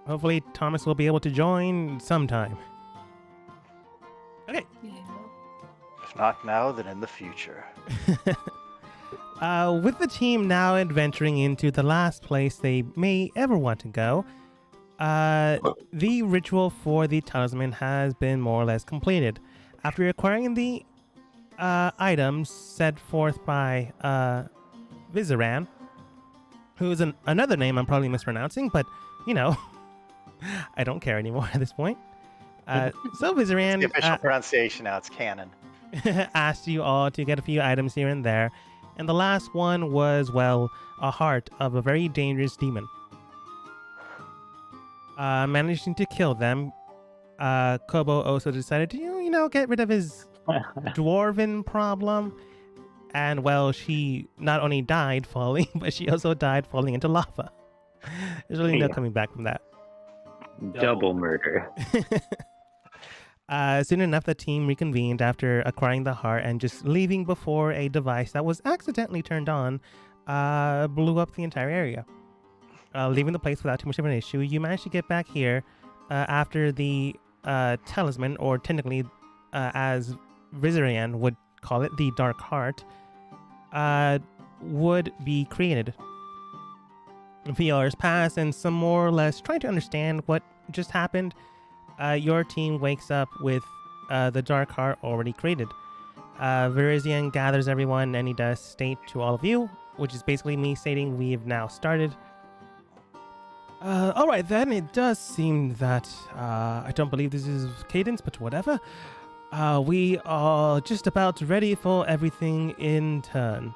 Hopefully, Thomas will be able to join sometime. Okay. Yeah. If not now, then in the future. With the team now adventuring into the last place they may ever want to go, the ritual for the talisman has been more or less completed. After acquiring the items set forth by Vizaran, who is another name I'm probably mispronouncing, but you know, I don't care anymore at this point. So Vizaran The official pronunciation now, it's canon. asked you all to get a few items here and there, and the last one was, well, a heart of a very dangerous demon. Managing to kill them, Kobo also decided to, get rid of his dwarven problem. And, well, she not only died falling, but she also died falling into lava. There's really no coming back from that. Double murder. Soon enough, the team reconvened after acquiring the heart and just leaving before a device that was accidentally turned on blew up the entire area. Leaving the place without too much of an issue, you managed to get back here after the talisman, or technically, as Vizarian would call it, the Dark Heart, would be created. A few hours pass, and some more or less trying to understand what just happened, your team wakes up with the Dark Heart already created. Virizian gathers everyone, and he does state to all of you, which is basically me stating we've now started. Alright then, it does seem that, I don't believe this is Cadence, but whatever. We are just about ready for everything in turn.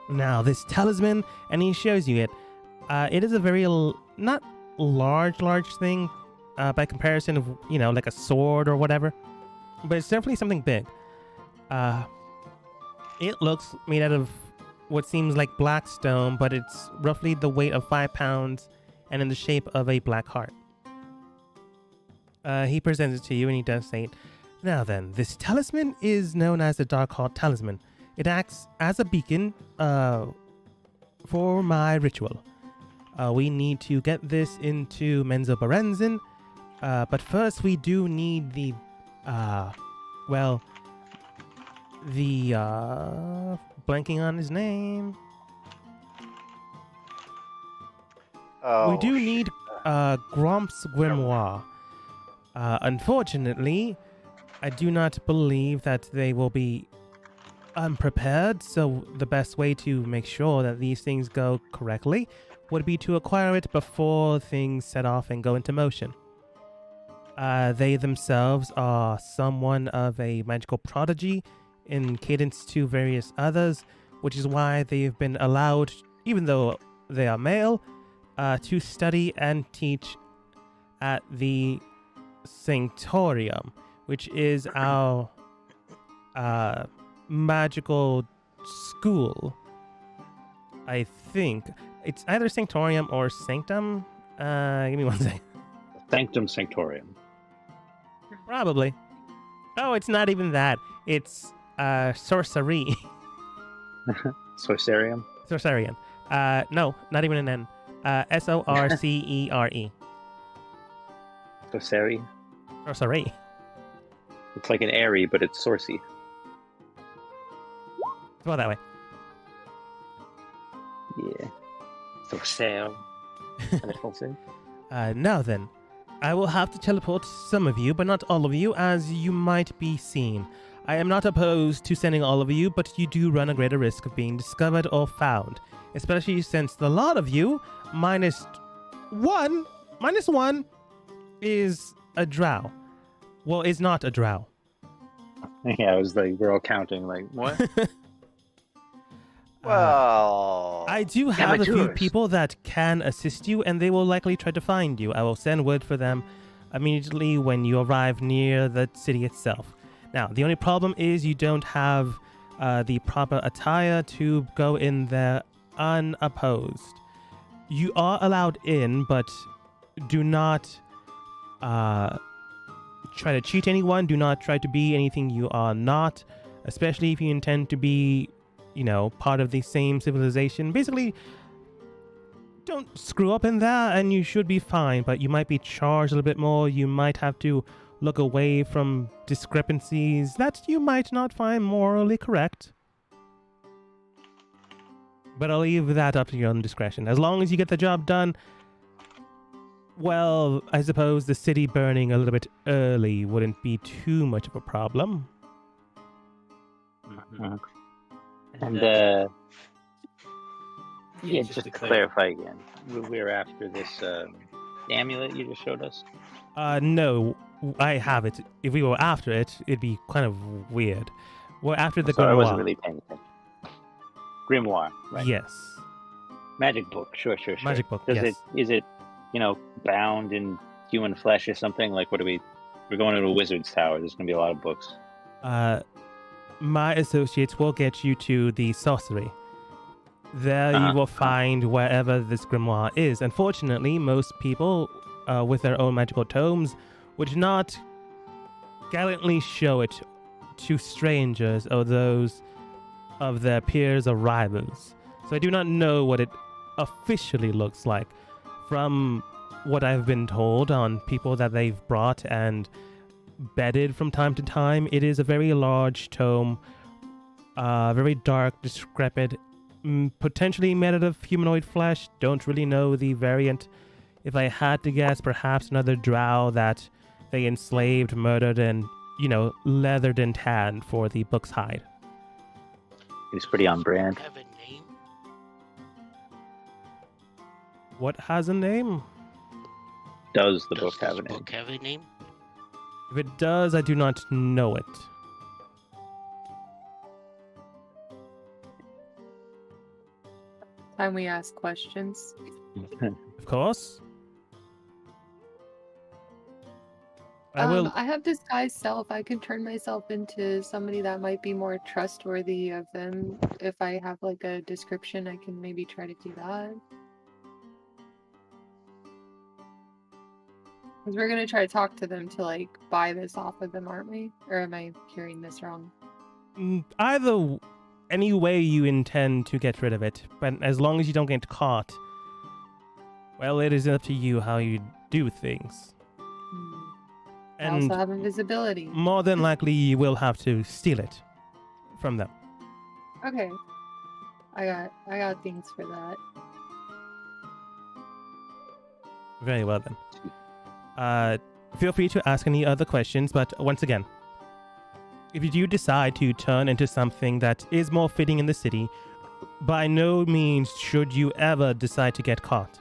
Now, this talisman, and he shows you it. It is a very, not large thing, by comparison of, like a sword or whatever. But it's definitely something big. It looks made out of what seems like black stone, but it's roughly the weight of 5 pounds and in the shape of a black heart. He presents it to you, and he does say, now then, this talisman is known as the Dark Heart Talisman. It acts as a beacon for my ritual. We need to get this into Menzo Berenzin, but first we do need the, blanking on his name. Oh, We do need Gromp's Grimoire. Unfortunately, I do not believe that they will be unprepared, so the best way to make sure that these things go correctly would be to acquire it before things set off and go into motion. They themselves are someone of a magical prodigy in cadence to various others, which is why they've been allowed, even though they are male, to study and teach at the Sanctorium, which is our magical school. I think it's either Sanctorium or Sanctum. Give me one second. Sanctum Sanctorium. Probably. Oh, it's not even that. It's sorcery. Sorcerium. Sorcerian. No, not even an N. Sorcere. Sorcery. Sorcery. It's like an airy, but it's saucy. Go that way. Yeah. Sorcere. Now then, I will have to teleport some of you, but not all of you, as you might be seen. I am not opposed to sending all of you, but you do run a greater risk of being discovered or found, especially since the lot of you, minus one, is a drow. Well, is not a drow. Yeah, it was like, we're all counting, like, what? Well, I do have a few amateurs. people that can assist you, and they will likely try to find you. I will send word for them immediately when you arrive near the city itself. Now, the only problem is you don't have the proper attire to go in there unopposed. You are allowed in, but do not try to cheat anyone. Do not try to be anything you are not, especially if you intend to be, part of the same civilization. Basically, don't screw up in that and you should be fine, but you might be charged a little bit more. You might have to look away from discrepancies that you might not find morally correct. But I'll leave that up to your own discretion. As long as you get the job done, well, I suppose the city burning a little bit early wouldn't be too much of a problem. Mhm. And yeah, just to clarify again, we're after this amulet you just showed us. No, I have it. If we were after it, it'd be kind of weird. We're after the Sorry, I grimoire. wasn't really paying attention. Grimoire, right? Yes. Magic book, sure. Magic book, Does yes. is it, bound in human flesh or something? Like, what are we? We're going to a wizard's tower. There's gonna be a lot of books. My associates will get you to the sorcery. There you will find wherever this grimoire is. Unfortunately, most people with their own magical tomes would not gallantly show it to strangers or those of their peers or rivals. So I do not know what it officially looks like. From what I've been told on people that they've brought and bedded from time to time, it is a very large tome, very dark, decrepit, potentially made out of humanoid flesh. Don't really know the variant. If I had to guess, perhaps another drow that they enslaved, murdered, and, leathered and tanned for the book's hide. He's pretty on brand. Have a name? What has a name? Does the Does book have this a name? book have a name? If it does, I do not know it. Time we ask questions. Of course. I will. I have disguised self. I can turn myself into somebody that might be more trustworthy of them. If I have like a description, I can maybe try to do that. Because we're gonna try to talk to them to like buy this off of them, aren't we? Or am I hearing this wrong? Either any way you intend to get rid of it, but as long as you don't get caught, well, it is up to you how you do things. I And also have invisibility. more than likely, you will have to steal it from them. Okay. I got things for that. Very well then. Feel free to ask any other questions, but once again, if you do decide to turn into something that is more fitting in the city, by no means should you ever decide to get caught,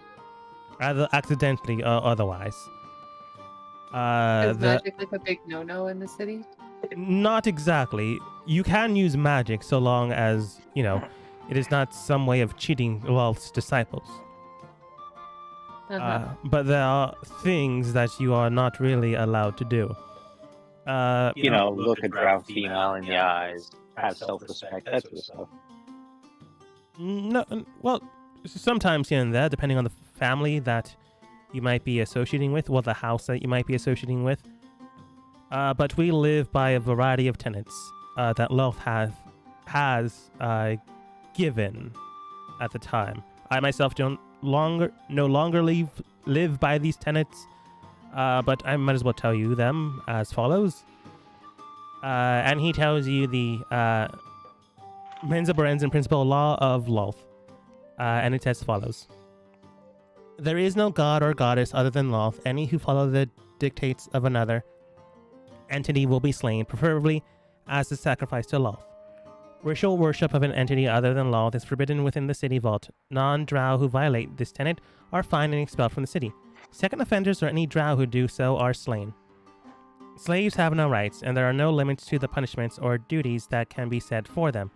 either accidentally or otherwise. Is magic like a big no-no in the city? Not exactly. You can use magic so long as, it is not some way of cheating Lolth's disciples. But there are things that you are not really allowed to do. Look a drow female in the eyes, have self-respect, that sort of stuff. No, well, sometimes here and there, depending on the family that you might be associating with, or the house that you might be associating with. But we live by a variety of tenets that Lolth has given at the time. I myself no longer live by these tenets, but I might as well tell you them as follows. And he tells you the Mensa Berenzin Principal Law of Lolth, and it's as follows. There is no god or goddess other than Lolth. Any who follow the dictates of another entity will be slain, preferably as a sacrifice to Lolth. Ritual worship of an entity other than Lolth is forbidden within the city vault. Non-drow who violate this tenet are fined and expelled from the city. Second offenders or any drow who do so are slain. Slaves have no rights, and there are no limits to the punishments or duties that can be set for them.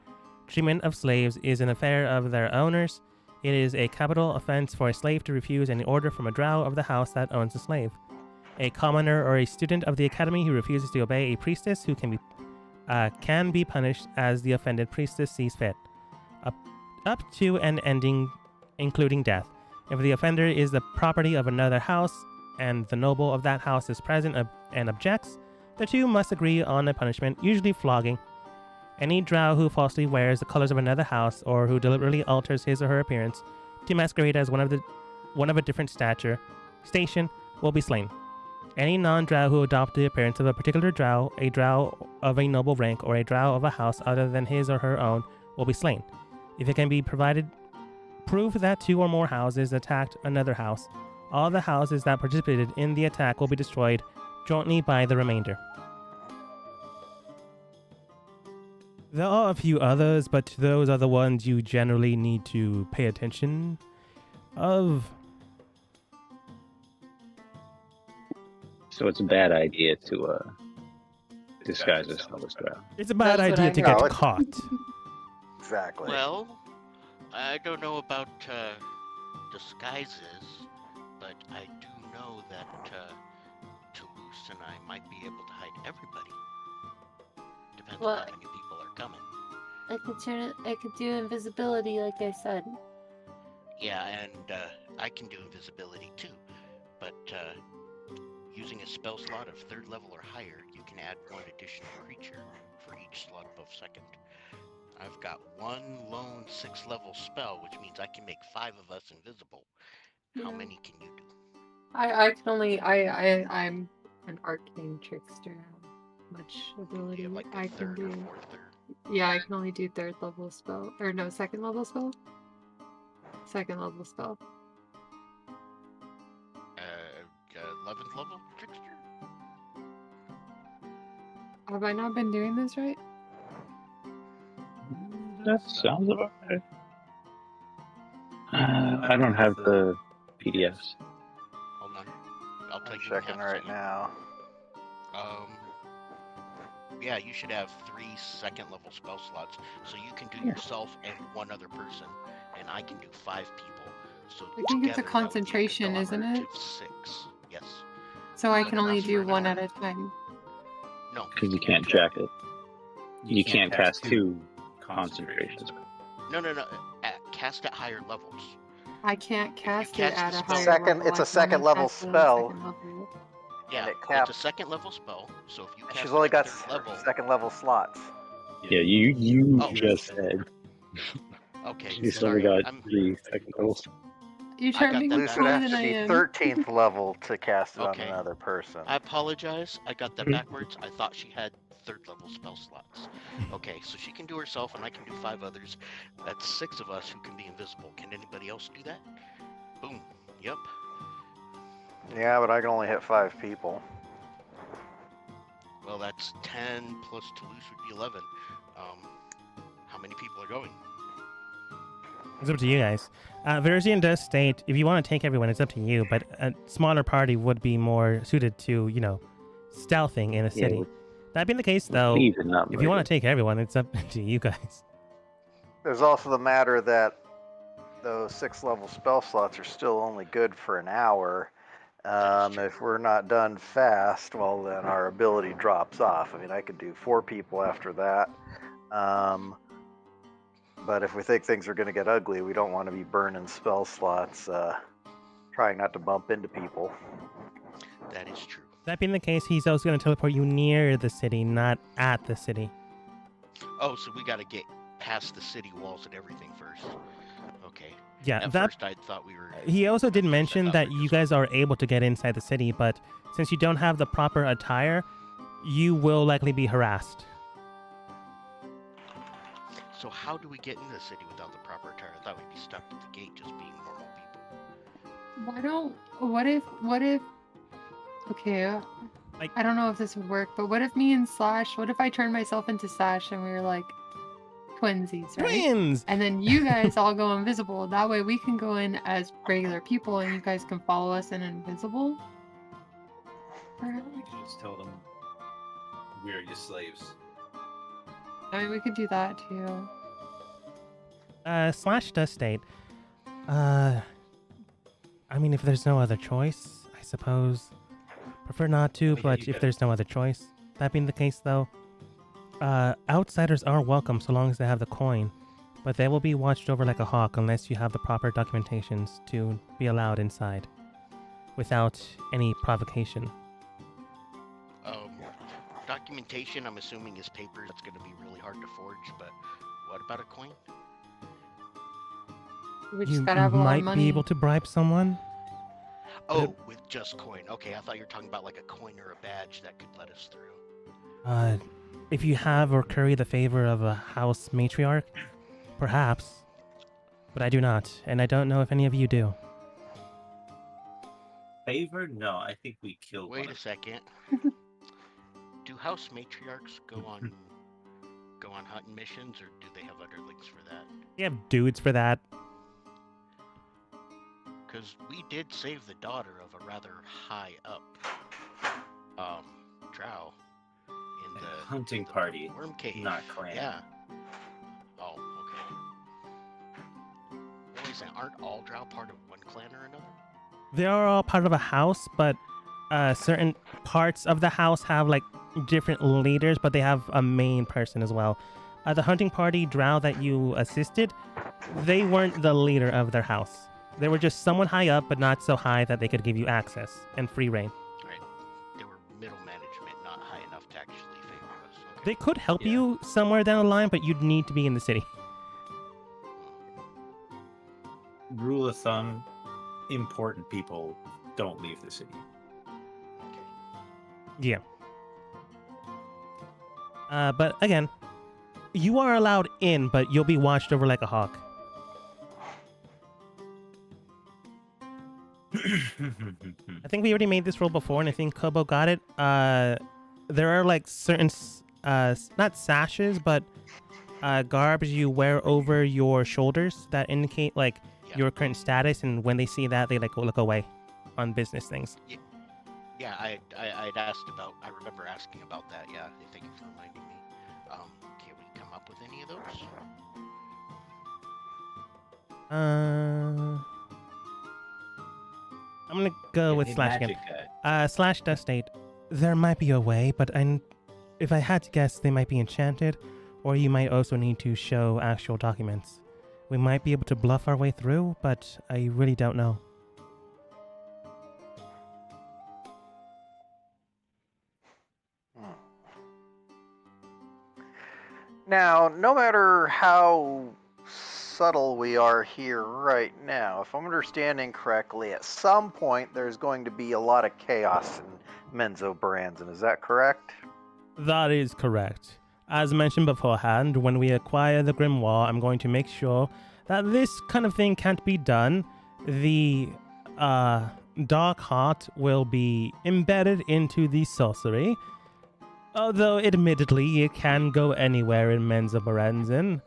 Treatment of slaves is an affair of their owners. It is a capital offense for a slave to refuse any order from a drow of the house that owns the slave. A commoner or a student of the academy who refuses to obey a priestess who can be punished as the offended priestess sees fit, up to and ending, including death. If the offender is the property of another house and the noble of that house is present and objects, the two must agree on a punishment, usually flogging. Any drow who falsely wears the colors of another house or who deliberately alters his or her appearance to masquerade as one of the one of a different stature, station, will be slain. Any non-drow who adopt the appearance of a particular drow, a drow of a noble rank, or a drow of a house other than his or her own, will be slain. If it can be provided proof that 2 or more houses attacked another house, all the houses that participated in the attack will be destroyed jointly by the remainder. There are a few others, but those are the ones you generally need to pay attention of. So it's a bad idea to disguise yourself as drow. It's a bad That's what idea I to heard. get No, caught. Exactly. Well, I don't know about disguises, but I do know that Toulouse and I might be able to hide everybody. Depends Well, on how many people are coming. I could do invisibility, like I said. Yeah, and I can do invisibility too, but using a spell slot of 3rd level or higher, you can add 1 additional creature for each slot above 2nd. I've got 1 lone 6th level spell, which means I can make 5 of us invisible. How Yeah. many can you do? I can only I'm an arcane trickster. I have much Do ability. you have like I a can 3rd or do 4th or? Yeah, I can only do 3rd level spell. Or no, 2nd level spell? 2nd level spell. 11th level trickster? Have I not been doing this right? That sounds about right. I don't have the PDFs. Hold on. I'll tell I'm you. checking right now. Yeah, you should have 3 2nd level spell slots, so you can do Yeah. yourself and 1 other person, and I can do 5 people. So I think it's a together, that would be concentration, isn't it? collaborative 6. Yes. So I can Enough only for do an 1 hour. at a time. No, Because you can can't do- jack it. You can't cast 2 concentrations. No. Cast at higher levels. I can't cast it cast at the a spell- higher Second- level. it's a I can only second level cast it at a spell. 2nd level. Yeah, it it's caps- a 2nd level spell. So if you cast She's it only at got 3rd level, 2nd level slots. Yeah, you Oh. just said okay. you still Sorry, got I'm 3 second levels. You're I trying to got make that me Luce back. would cooler have than to I be am. 13th level to cast it Okay. on another person. I apologize. I got that Mhm. backwards. I thought she had 3rd level spell slots. Okay, so she can do herself, and I can do 5 others. That's 6 of us who can be invisible. Can anybody else do that? Boom. Yep. Yeah, but I can only hit 5 people. Well, that's 10 plus Toulouse would be 11. How many people are going? It's up to you guys. Verzian does state if you want to take everyone, it's up to you, but a smaller party would be more suited to, stealthing in a city. Yeah, That being the case, though, please and not if you want murder. to take everyone, it's up to you guys. There's also the matter that those 6th level spell slots are still only good for an hour. If we're not done fast, well, then our ability drops off. I mean, I could do 4 people after that. But if we think things are going to get ugly, we don't want to be burning spell slots, trying not to bump into people. That is true. That being the case, he's also going to teleport you near the city, not at the city. Oh, so we got to get past the city walls and everything first. Okay. Yeah, At that first, I thought we were. he also did mention thought that we were you just- guys are able to get inside the city, but since you don't have the proper attire, you will likely be harassed. So how do we get into the city without the proper attire? I thought we'd be stuck at the gate just being normal people. What if okay, Like- I don't know if this would work, but what if me and Slash, what if I turned myself into Slash and we were like twinsies, right? Twins! And then you guys all go invisible. That way we can go in as regular people and you guys can follow us in invisible. Perhaps? You can just tell them we're your slaves. I mean, we could do that too. Slash does state, I mean, if there's no other choice, I suppose. Prefer not to, Oh, yeah, but you if got- there's no other choice. That being the case, though, outsiders are welcome so long as they have the coin, but they will be watched over like a hawk unless you have the proper documentations to be allowed inside without any provocation. Documentation, I'm assuming, is paper. That's going to be really hard to forge. But what about a coin? We just You gotta have a lot might of money. be able to bribe someone. Oh, with just coin. Okay, I thought you were talking about like a coin or a badge that could let us through. If you have or curry the favor of a house matriarch, perhaps. But I do not, and I don't know if any of you do. Favor? No, I think we killed Wait one a second. Do house matriarchs go on hunting missions, or do they have underlings for that? You have dudes for that. Because we did save the daughter of a rather high up drow in the hunting party, worm cave. not clan. Yeah. Oh, okay. Wait a second, aren't all drow part of one clan or another? They are all part of a house, but certain parts of the house have like different leaders, but they have a main person as well. The hunting party drow that you assisted, they weren't the leader of their house. They were just someone high up, but not so high that they could give you access and free reign. Right. They were middle management, not high enough to actually favor us. Okay. They could help Yeah. you somewhere down the line, but you'd need to be in the city. Rule of thumb: important people don't leave the city. Okay. Yeah. But again, you are allowed in, but you'll be watched over like a hawk. I think we already made this roll before, and I think Kobo got it. There are like certain, not sashes, but garbs you wear over your shoulders that indicate like Yeah. your current status, and when they see that, they like look away on business things. Yeah, I'd asked about. I remember asking about that. Yeah, thank you for reminding me. Can we come up with any of those? I'm gonna go with Hey, Slash again. magic guy. Slash does state, there might be a way, but if I had to guess, they might be enchanted, or you might also need to show actual documents. We might be able to bluff our way through, but I really don't know. Now, no matter how subtle we are here right now, if I'm understanding correctly, at some point there's going to be a lot of chaos in Menzoberranzan. Is that correct? That is correct. As mentioned beforehand, when we acquire the Grimoire, I'm going to make sure that this kind of thing can't be done. The Dark Heart will be embedded into the sorcery. Although, admittedly, it can go anywhere in Menzoberranzan,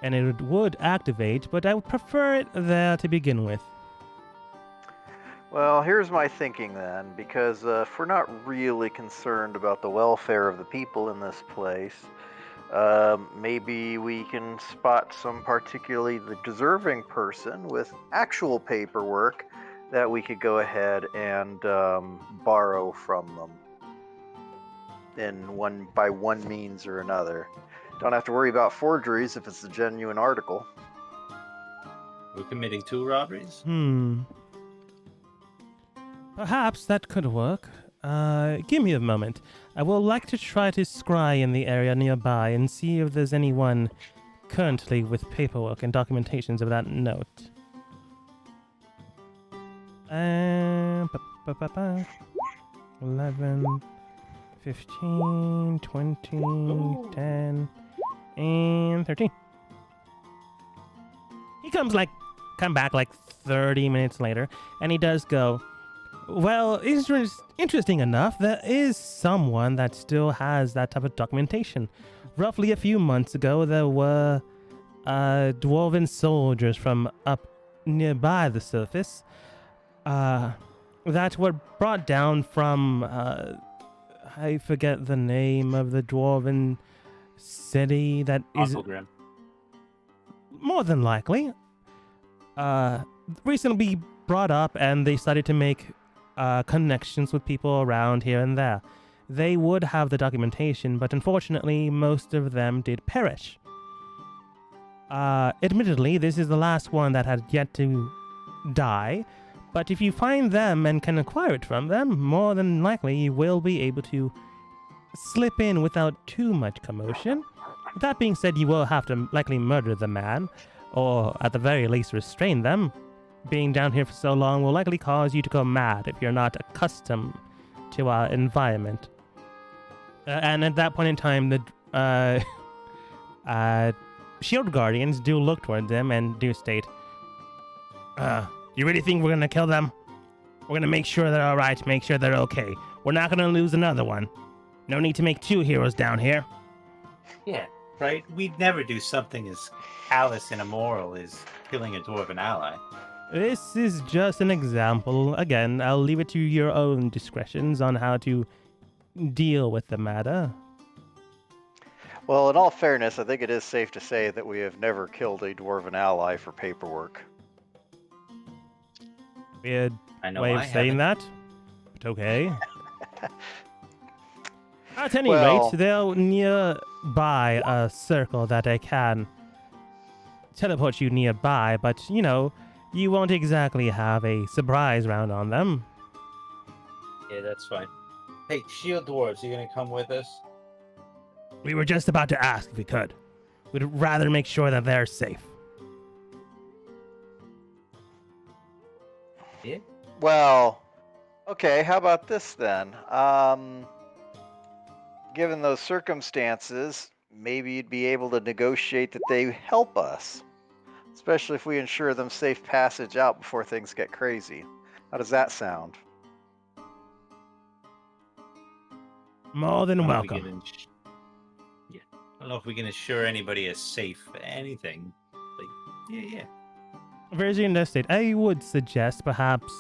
and it would activate, but I would prefer it there to begin with. Well, here's my thinking then, because if we're not really concerned about the welfare of the people in this place, maybe we can spot some particularly deserving person with actual paperwork that we could go ahead and borrow from them by one means or another. Don't have to worry about forgeries if it's a genuine article. We're committing 2 robberies. Perhaps that could work. Give me a moment. I will like to try to scry in the area nearby and see if there's anyone currently with paperwork and documentations of that note. 11, 15, 20, 10, and 13. He come back like 30 minutes later, and he does go, well, interesting enough, there is someone that still has that type of documentation. Roughly a few months ago, there were dwarven soldiers from up nearby the surface that were brought down from, I forget the name of the dwarven city that is... Othilgrim. More than likely. Recently brought up, and they started to make connections with people around here and there. They would have the documentation, but unfortunately, most of them did perish. Admittedly, this is the last one that had yet to die, but if you find them and can acquire it from them, more than likely you will be able to slip in without too much commotion. That being said, you will have to likely murder the man, or at the very least restrain them. being down here for so long will likely cause you to go mad if you're not accustomed to our environment. And at that point in time, the shield guardians do look towards them and do state, you really think we're gonna kill them? We're gonna make sure they're alright, make sure they're okay. We're not gonna lose another one. No need to make 2 heroes down here. Yeah, right? We'd never do something as callous and immoral as killing a dwarven ally. This is just an example. Again, I'll leave it to your own discretions on how to deal with the matter. Well, in all fairness, I think it is safe to say that we have never killed a dwarven ally for paperwork. Weird I know way I of saying haven't. that, but okay. At any Well- rate, they're nearby a circle that I can teleport you nearby, but, you know, you won't exactly have a surprise round on them. Yeah, that's fine. Hey, shield dwarves, you gonna come with us? We were just about to ask if we could. We'd rather make sure that they're safe. Yeah. Well, okay, how about this then? Given those circumstances, maybe you'd be able to negotiate that they help us, especially if we ensure them safe passage out before things get crazy. How does that sound? More than I don't know if we welcome. can yeah. I don't know if we can assure anybody is safe. Anything. Like, yeah. Virgin Estate, I would suggest perhaps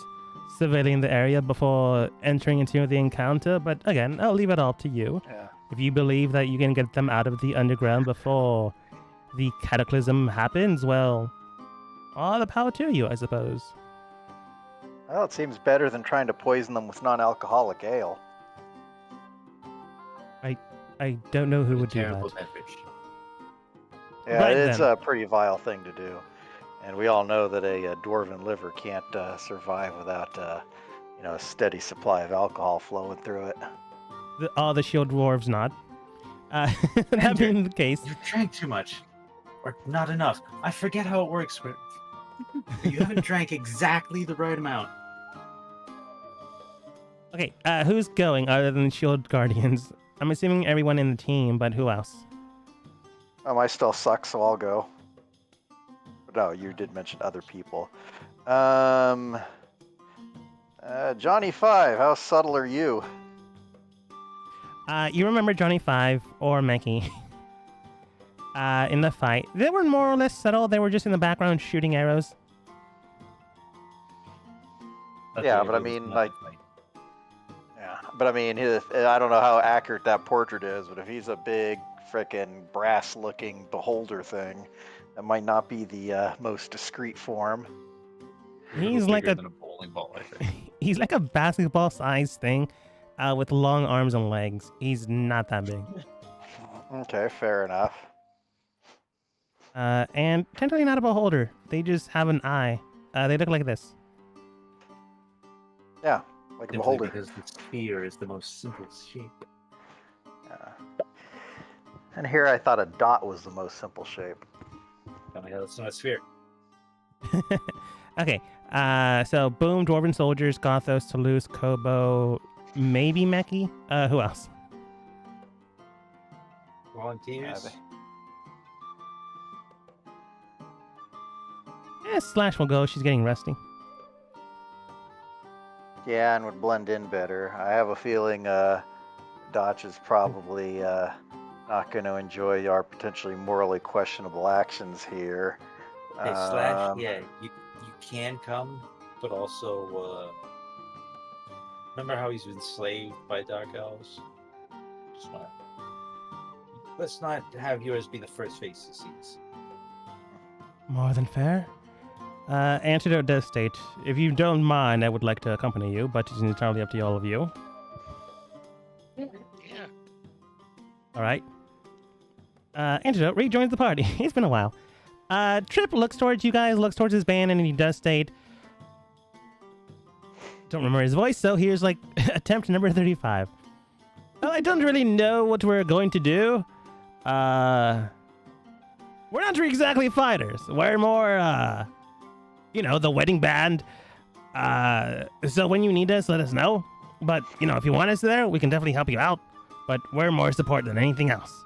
surveilling the area before entering into the encounter, but again, I'll leave it all to you. Yeah. If you believe that you can get them out of the underground before the cataclysm happens, well, all the power to you, I suppose. Well, it seems better than trying to poison them with non-alcoholic ale. I don't know who A would do terrible that. beverage. Yeah, Right it's then. a pretty vile thing to do. And we all know that a dwarven liver can't survive without a steady supply of alcohol flowing through it. All the shield dwarves not. That Bender. being the case, You drank too much. Or not enough. I forget how it works, but you haven't drank exactly the right amount. okay, who's going other than shield guardians? I'm assuming everyone in the team, but who else? I still suck, so I'll go. No, you did mention other people. Johnny 5, how subtle are you? You remember Johnny 5 or Meki in the fight. They were more or less subtle. They were just in the background shooting arrows. Yeah, but I mean, like- Yeah, but I mean, I don't know how accurate that portrait is, but if he's a big, frickin' brass-looking beholder thing, that might not be the most discreet form. He's like bigger a- than a bowling ball, I think. He's like a basketball-sized thing with long arms and legs. He's not that big. Okay, fair enough. And technically not a beholder. They just have an eye. They look like this. Yeah, like a Simply beholder. because the sphere is the most simple shape. Yeah. And here I thought a dot was the most simple shape. Oh my god, it's not a sphere. Okay, so boom, Dwarven Soldiers, Gothos, Toulouse, Kobo, maybe Meki. Who else? Volunteers? Yeah, Yeah, Slash will go. She's getting rusty. Yeah, and would blend in better. I have a feeling Dotch is probably not going to enjoy our potentially morally questionable actions here. Hey, Slash, Um, yeah, you can come, but also, remember how he's been slaved by Dark Elves? Just wanna... Let's not have yours be the first face he sees. More than fair. Antidote does state, if you don't mind, I would like to accompany you, but it's entirely up to all of you. Yeah. All right. Antidote rejoins the party. It's been a while. Trip looks towards you guys, looks towards his band, and he does state, don't remember his voice, so here's like attempt number 35. Well, I don't really know what we're going to do. We're not exactly fighters. We're more, the wedding band. So when you need us, let us know. But, if you want us there, we can definitely help you out. But we're more support than anything else.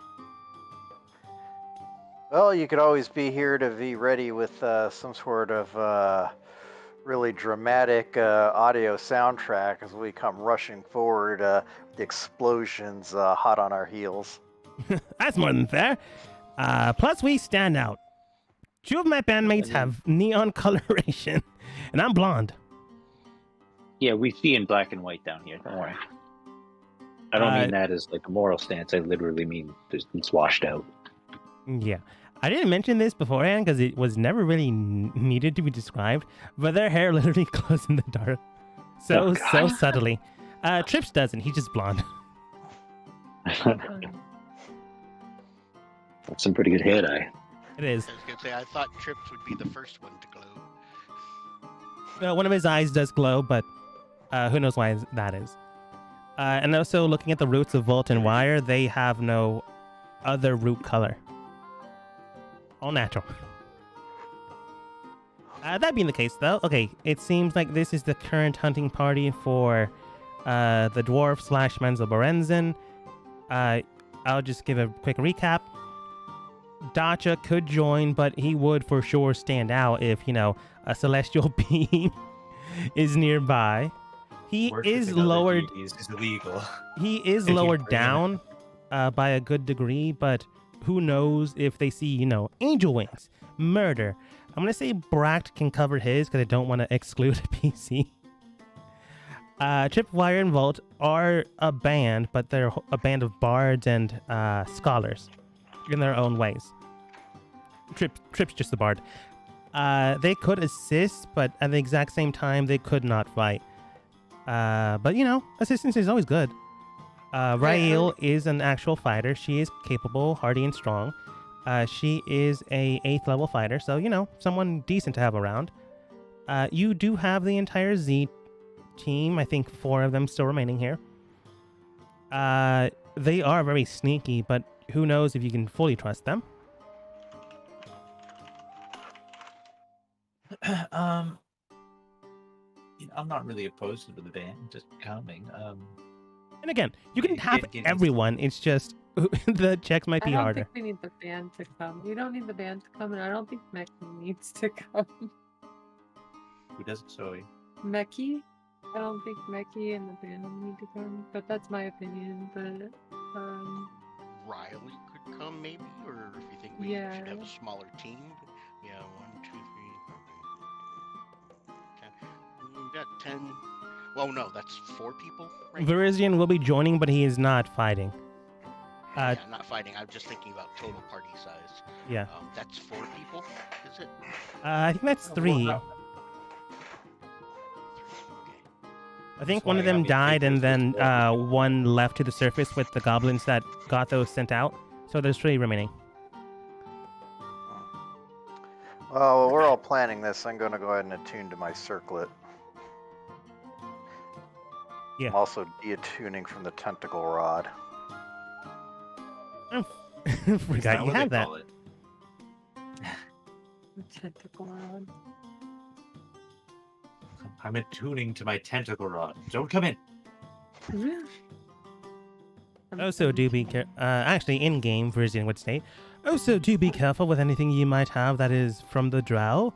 Well, you could always be here to be ready with some sort of really dramatic audio soundtrack as we come rushing forward, the explosions hot on our heels. That's more than fair. Plus, we stand out. 2 of my bandmates have neon coloration, and I'm blonde. Yeah, we see in black and white down here. Don't worry. I don't mean that as like a moral stance. I literally mean it's washed out. Yeah. I didn't mention this beforehand because it was never really needed to be described, but their hair literally glows in the dark. So subtly. Trips doesn't. He's just blonde. That's some pretty good hair dye. It is. I was gonna say I thought Trips would be the first one to glow. Well, one of his eyes does glow, but who knows why that is. And also, looking at the roots of Volt and Wire, they have no other root color. All natural. That being the case, though, okay, it seems like this is the current hunting party for the dwarf / Menzel Berenzin. I'll just give a quick recap. Dacha could join, but he would for sure stand out if, a celestial being is nearby. He is lowered. Is illegal. He is lowered down by a good degree, but who knows if they see, angel wings, murder. I'm gonna say Bract can cover his because I don't want to exclude a PC. Tripwire and Volt are a band, but they're a band of bards and scholars in their own ways. Trip's just the bard. They could assist, but at the exact same time, they could not fight. But assistance is always good. Rael is an actual fighter. She is capable, hardy, and strong. She is a 8th level fighter, so someone decent to have around. You do have the entire Z team. I think 4 of them still remaining here. They are very sneaky, but who knows if you can fully trust them. I'm not really opposed to the band just coming. And again, you can have Get everyone. It's just the checks might be I don't harder. think we need the band to come. We don't need the band to come, and I don't think Meki needs to come. Who doesn't? Sorry. Meki? I don't think Meki and the band need to come, but that's my opinion. But Riley could come maybe, or if you think we should have a smaller team. Yeah, 1, 2, 3. 10. We've got 10. Well, no, that's 4 people. Right? Verizian will be joining, but he is not fighting. Yeah, not fighting. I'm just thinking about total party size. Yeah. That's 4 people, is it? I think that's 3. Okay. I think That's one why of I them got me died, and then papers one left to the surface with the goblins that got those sent out. So there's 3 remaining. Well, we're all planning this. I'm going to go ahead and attune to my circlet. Yeah. I'm also deattuning from the tentacle rod. Forgot you had that. tentacle rod. I'm attuning to my tentacle rod. Don't come in. Also, do be actually in-game, Verizian would state. Also, do be careful with anything you might have that is from the drow.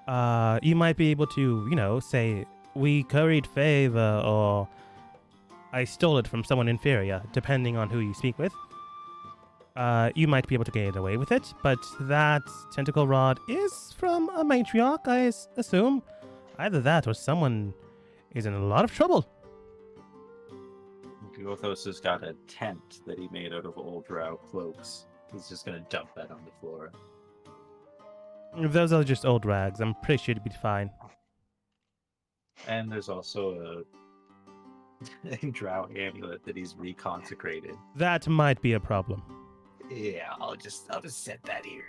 You might be able to, say, we curried favor, or I stole it from someone inferior, depending on who you speak with. You might be able to get away with it, but that tentacle rod is from a matriarch, I assume. Either that or someone is in a lot of trouble. Gothos has got a tent that he made out of old drow cloaks. He's just gonna dump that on the floor. Those are just old rags. I'm pretty sure it'd be fine. And there's also a drow amulet that he's reconsecrated. That might be a problem. Yeah, I'll just set that here.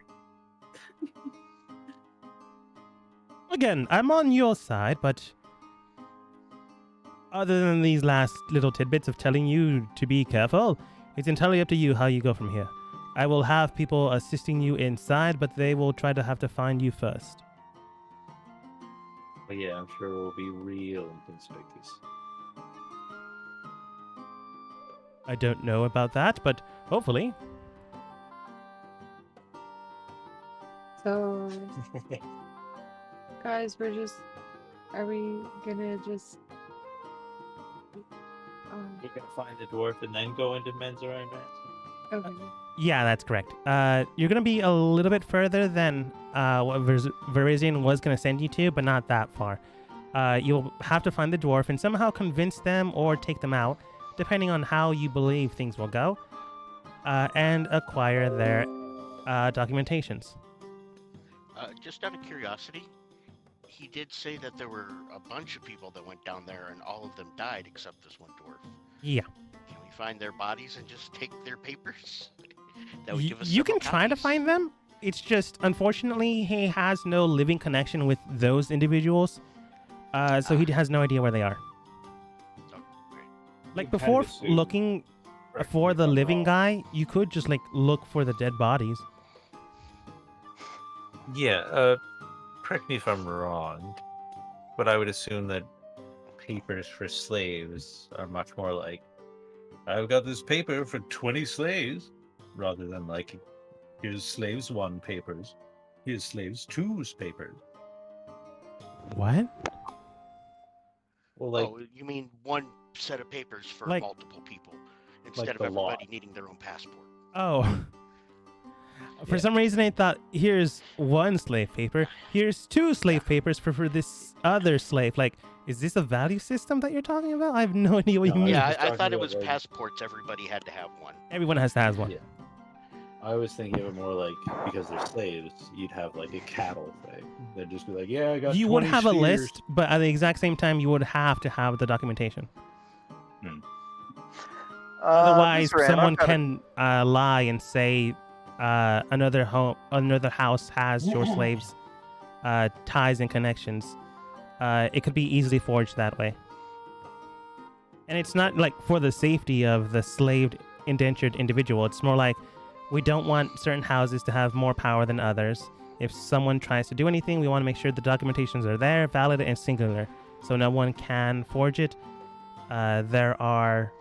Again, I'm on your side, but other than these last little tidbits of telling you to be careful, it's entirely up to you how you go from here. I will have people assisting you inside, but they will try to have to find you first. But yeah, I'm sure we'll be real inconspicuous. I don't know about that, but hopefully. So, guys, are we gonna just? We're gonna find the dwarf and then go into Menzorai Mansion. Okay. Yeah, that's correct. You're gonna be a little bit further than what Verizian was gonna send you to, but not that far. You'll have to find the dwarf and somehow convince them or take them out, depending on how you believe things will go, and acquire their documentations. Just out of curiosity, he did say that there were a bunch of people that went down there and all of them died except this one dwarf. Yeah. Can we find their bodies and just take their papers? That would give us You can several try to copies. find them. It's just, unfortunately, he has no living connection with those individuals, so he has no idea where they are. Oh, great. Like, You kind of before assume- looking Correct me for if the I'm living wrong. guy, you could just, like, look for the dead bodies. Yeah, correct me if I'm wrong, but I would assume that papers for slaves are much more like, I've got this paper for 20 slaves, rather than like, here's slaves 1 papers, here's slaves 2's papers. What? Well, like, Oh, you mean one set of papers for Like- multiple people instead of the law. everybody needing their own passport? Oh. For Yeah. some reason, I thought, here's 1 slave paper, here's 2 slave papers for this other slave. Like, is this a value system that you're talking about? I have no idea what you No, mean. Yeah, just I talking thought it about, was like- passports. Everybody had to have one. Everyone has to have one. Yeah. I was thinking of it more like, because they're slaves, you'd have like a cattle thing. They'd just be like, yeah, I got You would 20 have a steers. list, but at the exact same time, you would have to have the documentation. Otherwise, Mr. Ram, someone I've got a- can lie and say another house has your slaves' ties and connections. It could be easily forged that way. And it's not like for the safety of the slaved, indentured individual. It's more like we don't want certain houses to have more power than others. If someone tries to do anything, we want to make sure the documentations are there, valid, and singular, so no one can forge it. There are,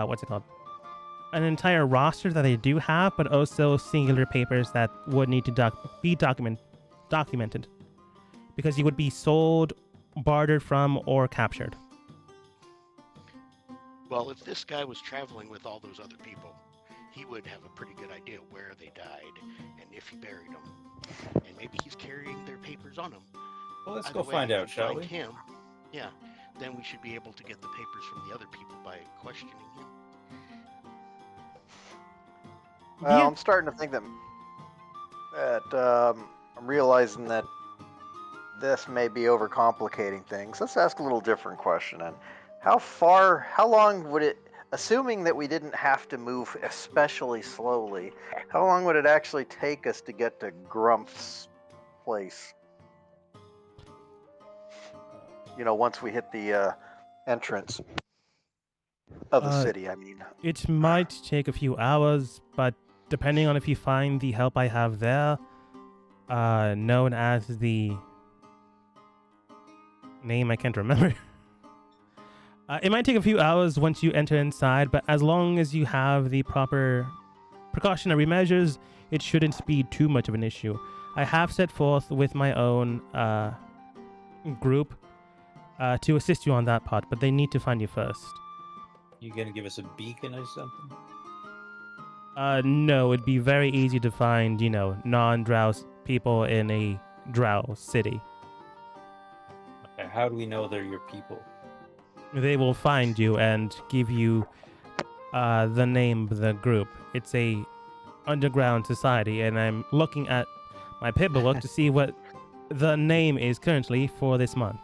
what's it called? An entire roster that they do have, but also singular papers that would need to be documented, because you would be sold, bartered from, or captured. Well, if this guy was traveling with all those other people, he would have a pretty good idea where they died and if he buried them. And maybe he's carrying their papers on him. Well, let's Either go way, find we out, can shall find we? Him. Yeah. Then we should be able to get the papers from the other people by questioning him. Well, Yeah. I'm starting to think that I'm realizing that this may be overcomplicating things. Let's ask a little different question. And how long would it, assuming that we didn't have to move especially slowly, how long would it actually take us to get to Grump's place? You know, once we hit the entrance of the city, I mean. It might take a few hours, but depending on if you find the help I have there, known as the name I can't remember. It might take a few hours once you enter inside, but as long as you have the proper precautionary measures, it shouldn't be too much of an issue. I have set forth with my own group to assist you on that part, but they need to find you first. You gonna give us a beacon or something? No, it'd be very easy to find, non-drow people in a drow city. Okay, how do we know they're your people? They will find you and give you the name of the group. It's a underground society, and I'm looking at my paperwork to see what the name is currently for this month.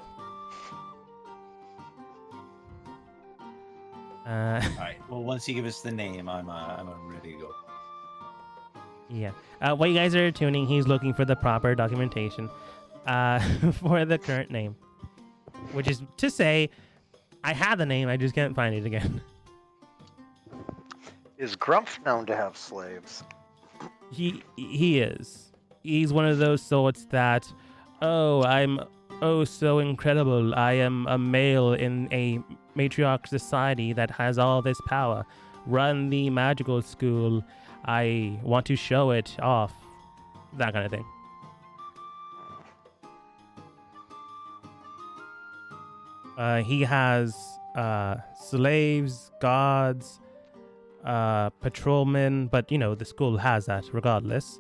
All right. Well, once you give us the name, I'm ready to go. Yeah. While you guys are tuning, he's looking for the proper documentation for the current name, which is to say, I have the name, I just can't find it again. Is Grump known to have slaves? He is. He's one of those sorts that, oh, I'm oh so incredible. I am a male in a matriarch society that has all this power. Run the magical school. I want to show it off. That kind of thing. He has slaves, guards, patrolmen, but you know, the school has that regardless.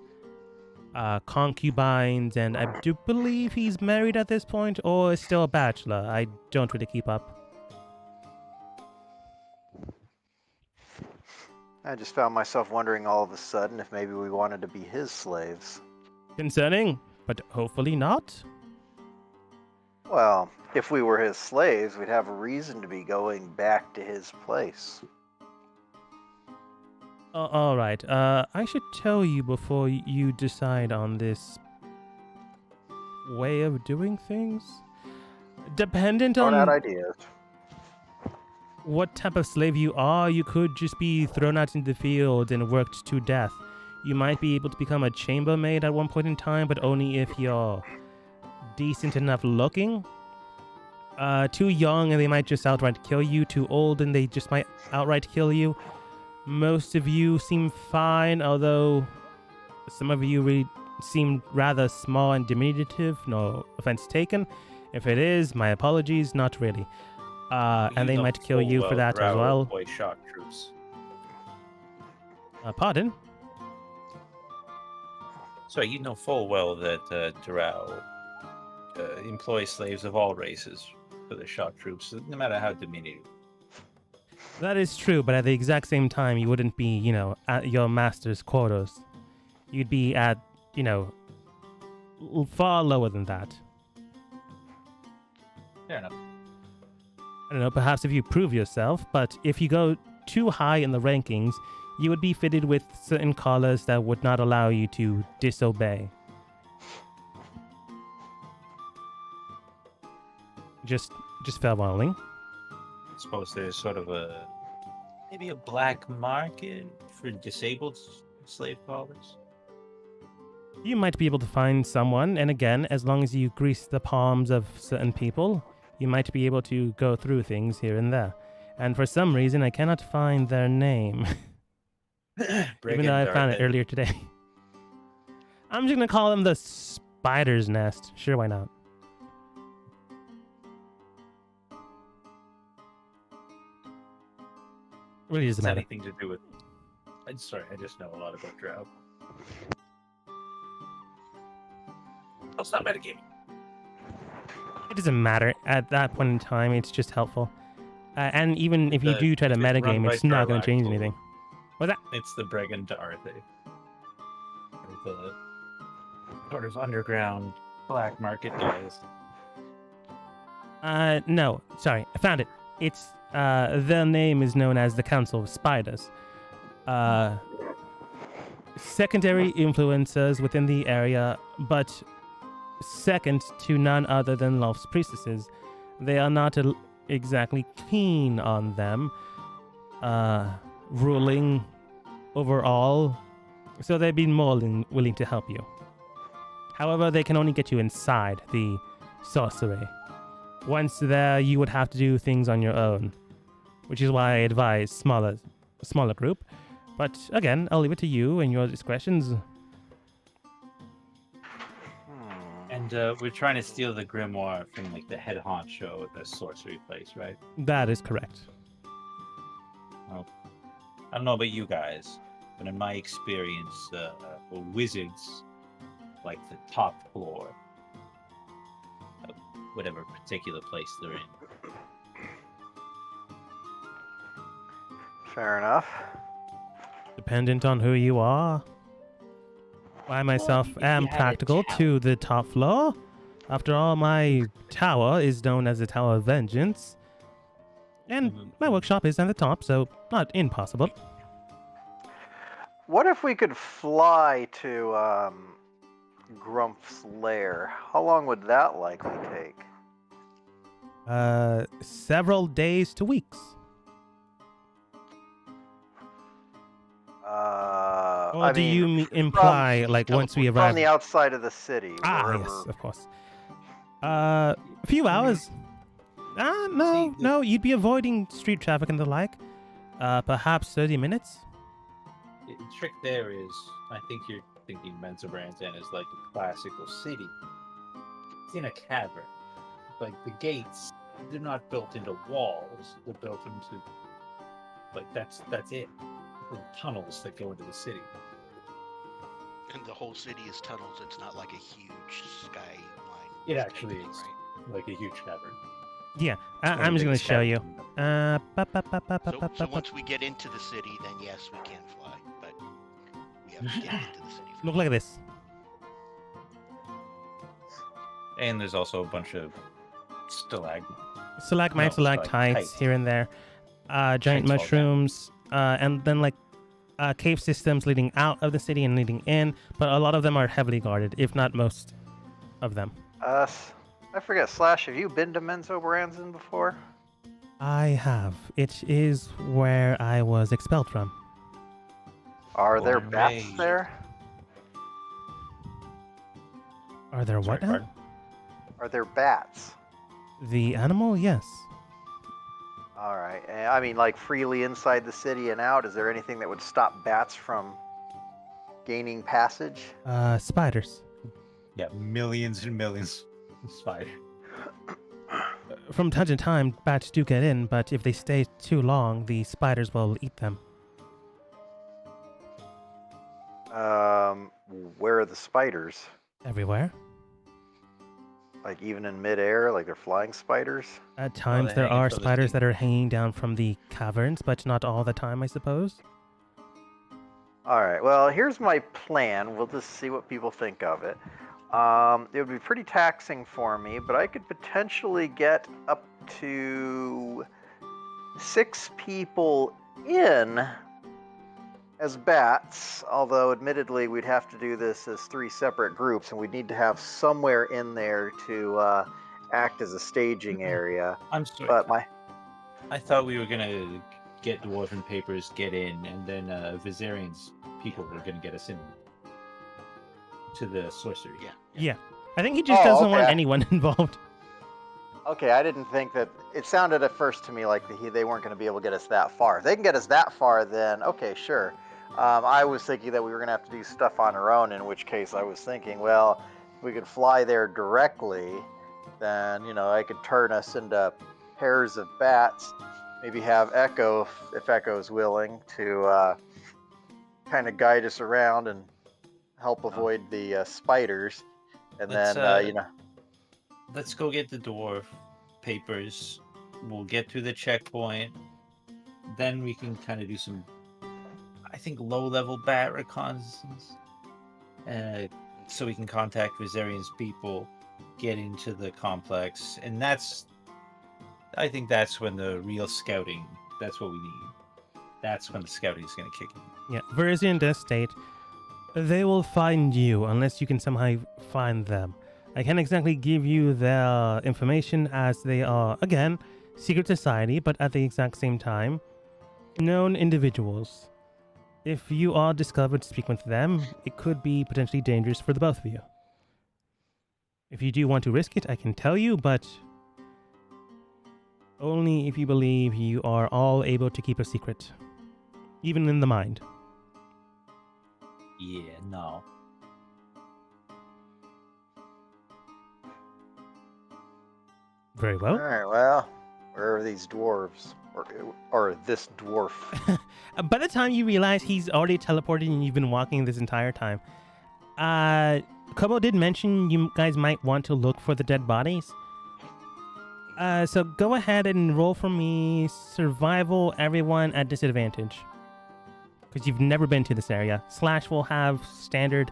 Concubines, and I do believe he's married at this point or is still a bachelor. I don't really keep up. I just found myself wondering all of a sudden if maybe we wanted to be his slaves. Concerning, but hopefully not. Well, if we were his slaves, we'd have a reason to be going back to his place. All right. I should tell you before you decide on this way of doing things. Dependent Throwing on out ideas. what type of slave you are, you could just be thrown out into the field and worked to death. You might be able to become a chambermaid at one point in time, but only if you're decent enough looking. Too young and they might just outright kill you. Too old and they just might outright kill you. Most of you seem fine, although some of you really seem rather small and diminutive. No offense taken. If it is, my apologies, not really. And they know might kill full you for that as Drow well. employ shock troops. Pardon? So you know full well that Drow employ slaves of all races for the shock troops, no matter how diminutive. That is true, but at the exact same time, you wouldn't be, you know, at your master's quarters. You'd be at, you know, far lower than that. Fair enough. I don't know, perhaps if you prove yourself, but if you go too high in the rankings, you would be fitted with certain collars that would not allow you to disobey. Just fair warning. I suppose there's sort of maybe a black market for disabled slave collars. You might be able to find someone, and again, as long as you grease the palms of certain people, you might be able to go through things here and there. And for some reason, I cannot find their name. Even though I found it earlier today. I'm just going to call them the Spider's Nest. Sure, why not? Really doesn't Does matter. anything to do with? I'm sorry, I just know a lot about Drow. Oh, stop metagaming. It doesn't matter. At that point in time, it's just helpful. And even if you do try to it's run metagame, by it's not going to change Sarlacc. anything. What's that? It's the Bregan to Arthe. The sort of underground black market guys. No. Sorry. I found it. It's, their name is known as the Council of Spiders. Secondary influencers within the area, but second to none other than Lolth's priestesses. They are not exactly keen on them ruling overall, so they'd be more than willing to help you. However, they can only get you inside the sorcery. Once there, you would have to do things on your own, which is why I advise smaller group. But again, I'll leave it to you and your discretions. And we're trying to steal the grimoire from like the head honcho at the sorcery place, right? That is correct. Well, I don't know about you guys, but in my experience, wizards like the top floor of whatever particular place they're in. Fair enough. Dependent on who you are. I myself if am you had a practical tower. to the top floor. After all, my tower is known as the Tower of Vengeance. And my workshop is at the top, so not impossible. What if we could fly to Grump's lair? How long would that likely take? Several days to weeks. Or I do mean, you imply, like, once we from arrive? the outside of the city. Ah, wherever- yes, of course. A few hours. No, See, no, you'd be avoiding street traffic and the like. Perhaps 30 minutes? The trick there is, I think you're thinking Mensa Branson is like a classical city. It's in a cavern. Like the gates, they're not built into walls. They're built into, like that's it. The tunnels that go into the city. And the whole city is tunnels. It's not like a huge skyline. It actually is like a huge cavern. Yeah, It's one of I'm the just going to biggest show you. caverns. So once we get into the city, then yes, we can fly. But we have to get into the city. Look like this. And there's also a bunch of stalagmites. Stalagmites, No, stalactites stalactites. here and there. Giant Kites fall down. mushrooms, and then like cave systems leading out of the city and leading in, but a lot of them are heavily guarded, if not most of them. I forget, Slash, have you been to Menzo Branson before? I have. It is where I was expelled from. Are there Born bats raised. there? Are there what Sorry, now? pardon? Are there bats? The animal? Yes. All right. I mean, like freely inside the city and out. Is there anything that would stop bats from gaining passage? Spiders. Yeah, millions and millions of spiders. From time to time, bats do get in, but if they stay too long, the spiders will eat them. Where are the spiders? Everywhere. Like even in midair, like they're flying spiders? At times, they're there hanging are from the spiders thing. that are hanging down from the caverns, but not all the time, I suppose. All right. Well, here's my plan. We'll just see what people think of it. It would be pretty taxing for me, but I could potentially get up to 6 people in as bats, although admittedly we'd have to do this as 3 separate groups, and we'd need to have somewhere in there to act as a staging area. I'm sorry. But I thought we were gonna get dwarven papers, get in, and then Viserian's people were gonna get us in to the sorcery. Yeah. Yeah. I think he just Oh, doesn't want okay. anyone involved. Okay, I didn't think that. It sounded at first to me like they weren't going to be able to get us that far. If they can get us that far, then okay, sure. I was thinking that we were going to have to do stuff on our own, in which case I was thinking, well, if we could fly there directly, then, I could turn us into pairs of bats, maybe have Echo, if Echo's willing, to kind of guide us around and help avoid the spiders. And Let's, then, Let's go get the dwarf papers. We'll get to the checkpoint. Then we can kind of do some, I think, low-level bat reconnaissance. So we can contact Viserian's people, get into the complex, and I think that's when the real scouting, that's what we need. That's when the scouting is going to kick in. Yeah, Verizian does state, they will find you unless you can somehow find them. I can't exactly give you their information as they are, again, secret society, but at the exact same time, known individuals. If you are discovered speaking with them, it could be potentially dangerous for the both of you. If you do want to risk it, I can tell you, but only if you believe you are all able to keep a secret, even in the mind. Yeah, no. Very well. all right, well, where are these dwarves? Or this dwarf? By the time you realize he's already teleported and you've been walking this entire time, Kobo did mention you guys might want to look for the dead bodies. So go ahead and roll for me survival, everyone at disadvantage. Because you've never been to this area. Slash will have standard.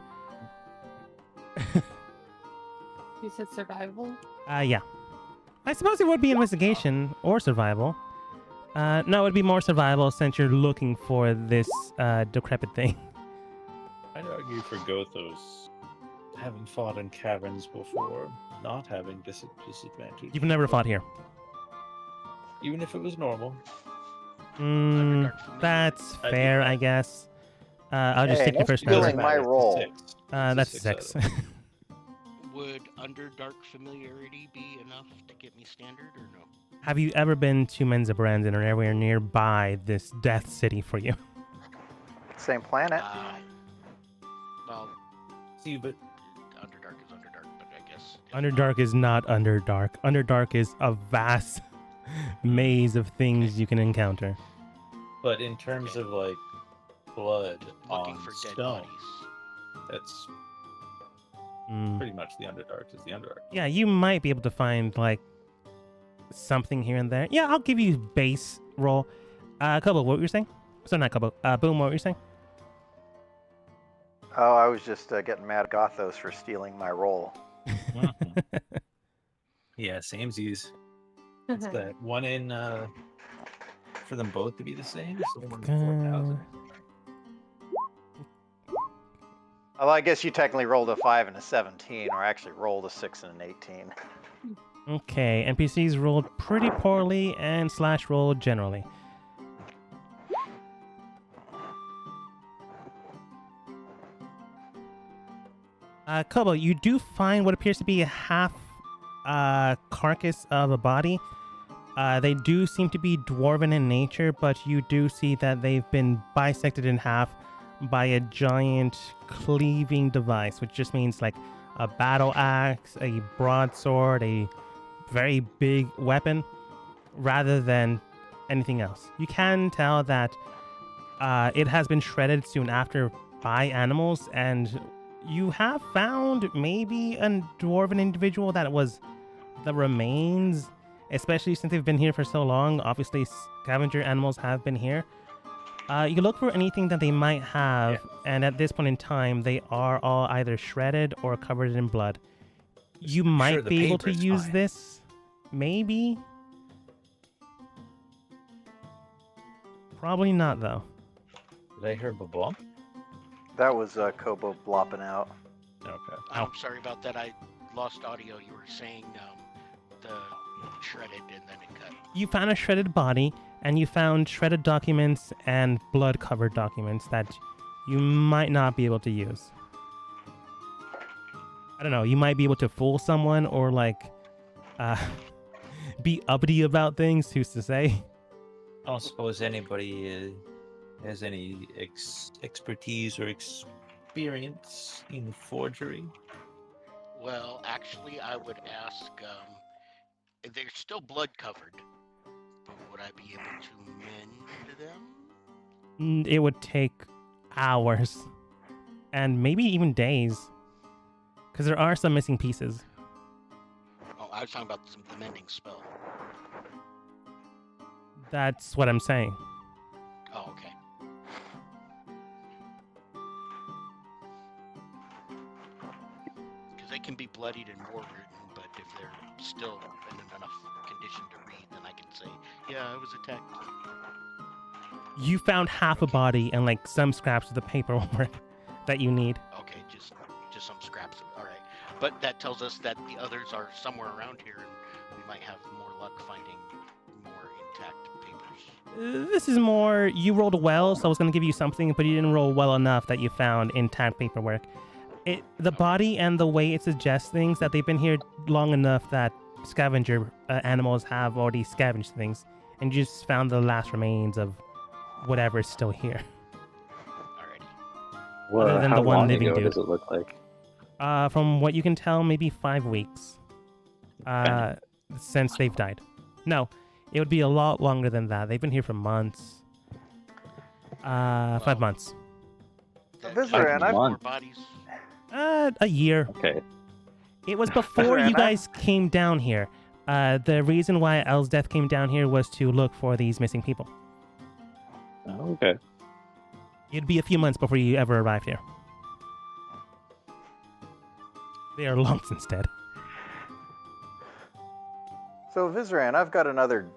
You said survival? Yeah. I suppose it would be investigation or survival. No, it'd be more survival since you're looking for this decrepit thing. I'd argue for Gothos having fought in caverns before, not having disadvantage. You've never fought here. Even if it was normal. That's I'd be fair, I fine. guess. I'll just Hey, take your that's first feeling number. my roll. That's Six 6. out of Would Underdark familiarity be enough to get me standard or no? Have you ever been to Menza Brandon or anywhere nearby this death city for you? Same planet. Well, See, but Underdark is Underdark, but I guess if Underdark is not Underdark. Underdark is a vast maze of things you can encounter. but in terms of like blood looking on for dead stone, bodies. that's Mm. pretty much the Underdark is the Underdark. Yeah, you might be able to find like something here and there. Yeah, I'll give you base roll. Kobo, what were you saying? So not Kobo. Boom, what were you saying? Oh, I was just getting mad at Gothos for stealing my roll. Yeah, samesies. It's that one in for them both to be the same. So 4,000. Well, I guess you technically rolled a 5 and a 17, or actually rolled a 6 and an 18. Okay, NPCs rolled pretty poorly and slash rolled generally. Kobo, you do find what appears to be a half carcass of a body. They do seem to be dwarven in nature, but you do see that they've been bisected in half by a giant cleaving device, which just means like a battle axe, a broadsword, a very big weapon, rather than anything else. You can tell that it has been shredded soon after by animals, and you have found maybe a dwarven individual that was the remains, especially since they've been here for so long. Obviously, scavenger animals have been here. You can look for anything that they might have, and at this point in time, they are all either shredded or covered in blood. You might the be able to paper's use fine. this, maybe. Probably not, though. Did I hear a bump? That was Kobo blopping out. Okay. I'm sorry about that. I lost audio. You were saying the shredded and then it cut. You found a shredded body, and you found shredded documents and blood-covered documents that you might not be able to use. I don't know. You might be able to fool someone or like be uppity about things. Who's to say? I don't suppose anybody has any expertise or experience in forgery. Well, actually, I would ask. They're still blood covered, but would I be able to mend them? It would take hours and maybe even days, because there are some missing pieces. Oh, I was talking about the mending spell. That's what I'm saying. Oh, okay. Because they can be bloodied and war-ridden, but if they're still in enough condition to read, then I can say, yeah, I was attacked. You found half a body and like some scraps of the paperwork that you need. Okay, just some scraps. All right, but that tells us that the others are somewhere around here, and we might have more luck finding more intact papers. This is more, you rolled well, so I was going to give you something, but you didn't roll well enough that you found intact paperwork. The body and the way it suggests things that they've been here long enough that scavenger animals have already scavenged things, and you just found the last remains of whatever is still here. Alrighty. Well, Other than how the one long living ago dude. does it look like? From what you can tell, maybe 5 weeks since they've died. No, it would be a lot longer than that. They've been here for months. 5 months. Vizaran, I've- more bodies. A year. Okay. It was before you guys came down here. The reason why Elsdeath came down here was to look for these missing people. Oh, okay. It'd be a few months before you ever arrived here. They are long since dead. So, Vizaran, I've got another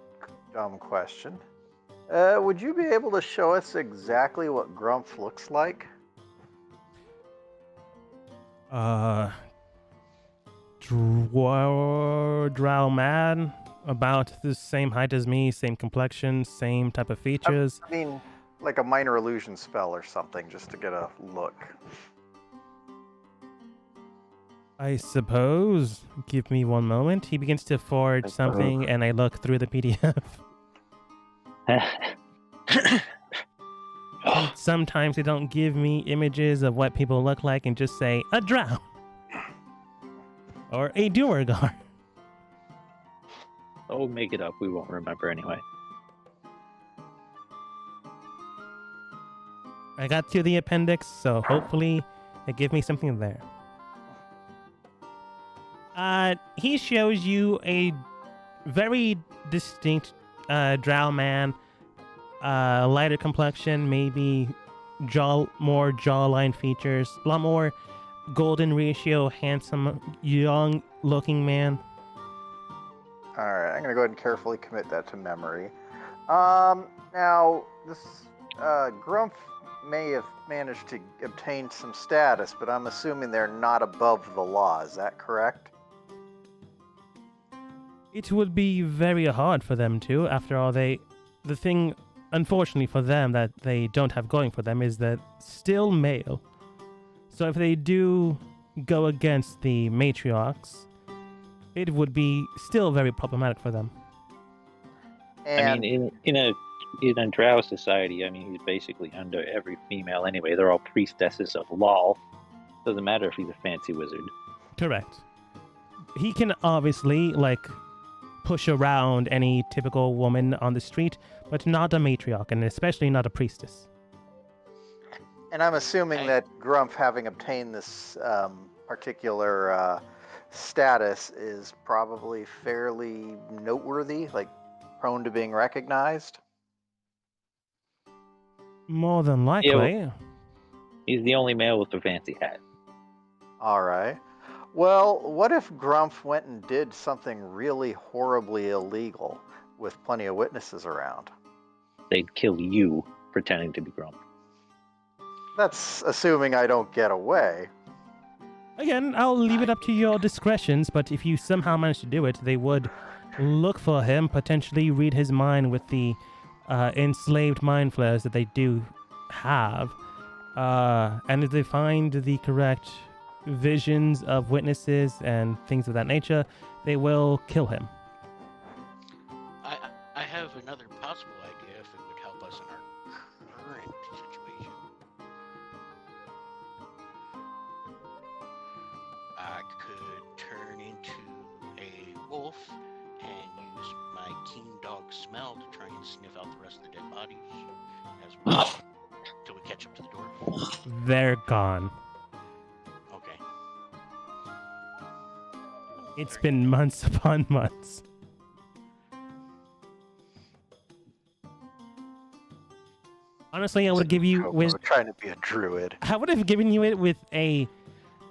dumb question. Would you be able to show us exactly what Grumph looks like? Drow man, about the same height as me, same complexion, same type of features. I mean, like a minor illusion spell or something, just to get a look. I suppose. Give me one moment. He begins to forge something, and I look through the PDF. And sometimes they don't give me images of what people look like and just say, a drow. Or a Duergar. Oh, make it up. We won't remember anyway. I got to the appendix, so hopefully they give me something there. He shows you a very distinct drow man, lighter complexion, maybe more jawline features, a lot more golden ratio, handsome, young-looking man. All right, I'm gonna go ahead and carefully commit that to memory. Now this Grumph may have managed to obtain some status, but I'm assuming they're not above the law. Is that correct? It would be very hard for them to. After all, the thing, unfortunately for them, that they don't have going for them is that still male. So if they do go against the matriarchs, it would be still very problematic for them. And I mean, in a drow society, I mean, he's basically under every female anyway. They're all priestesses of Lal. Doesn't matter if he's a fancy wizard. Correct. He can obviously, push around any typical woman on the street, but not a matriarch, and especially not a priestess. And I'm assuming that Grumph, having obtained this particular status, is probably fairly noteworthy, prone to being recognized. More than likely. Yeah, he's the only male with a fancy hat. All right. Well, what if Grumph went and did something really horribly illegal with plenty of witnesses around? They'd kill you pretending to be Grump. That's assuming I don't get away. Again, I'll leave it up to your discretions, but if you somehow manage to do it, they would look for him, potentially read his mind with the enslaved mind flayers that they do have. And if they find the correct visions of witnesses and things of that nature, they will kill him. I have another possible idea if it would help us in our current situation. I could turn into a wolf and use my keen dog smell to try and sniff out the rest of the dead bodies as well till we catch up to the door. They're gone. Okay. It's been months upon months. Honestly, I would give you We're trying to be a druid. I would have given you it with a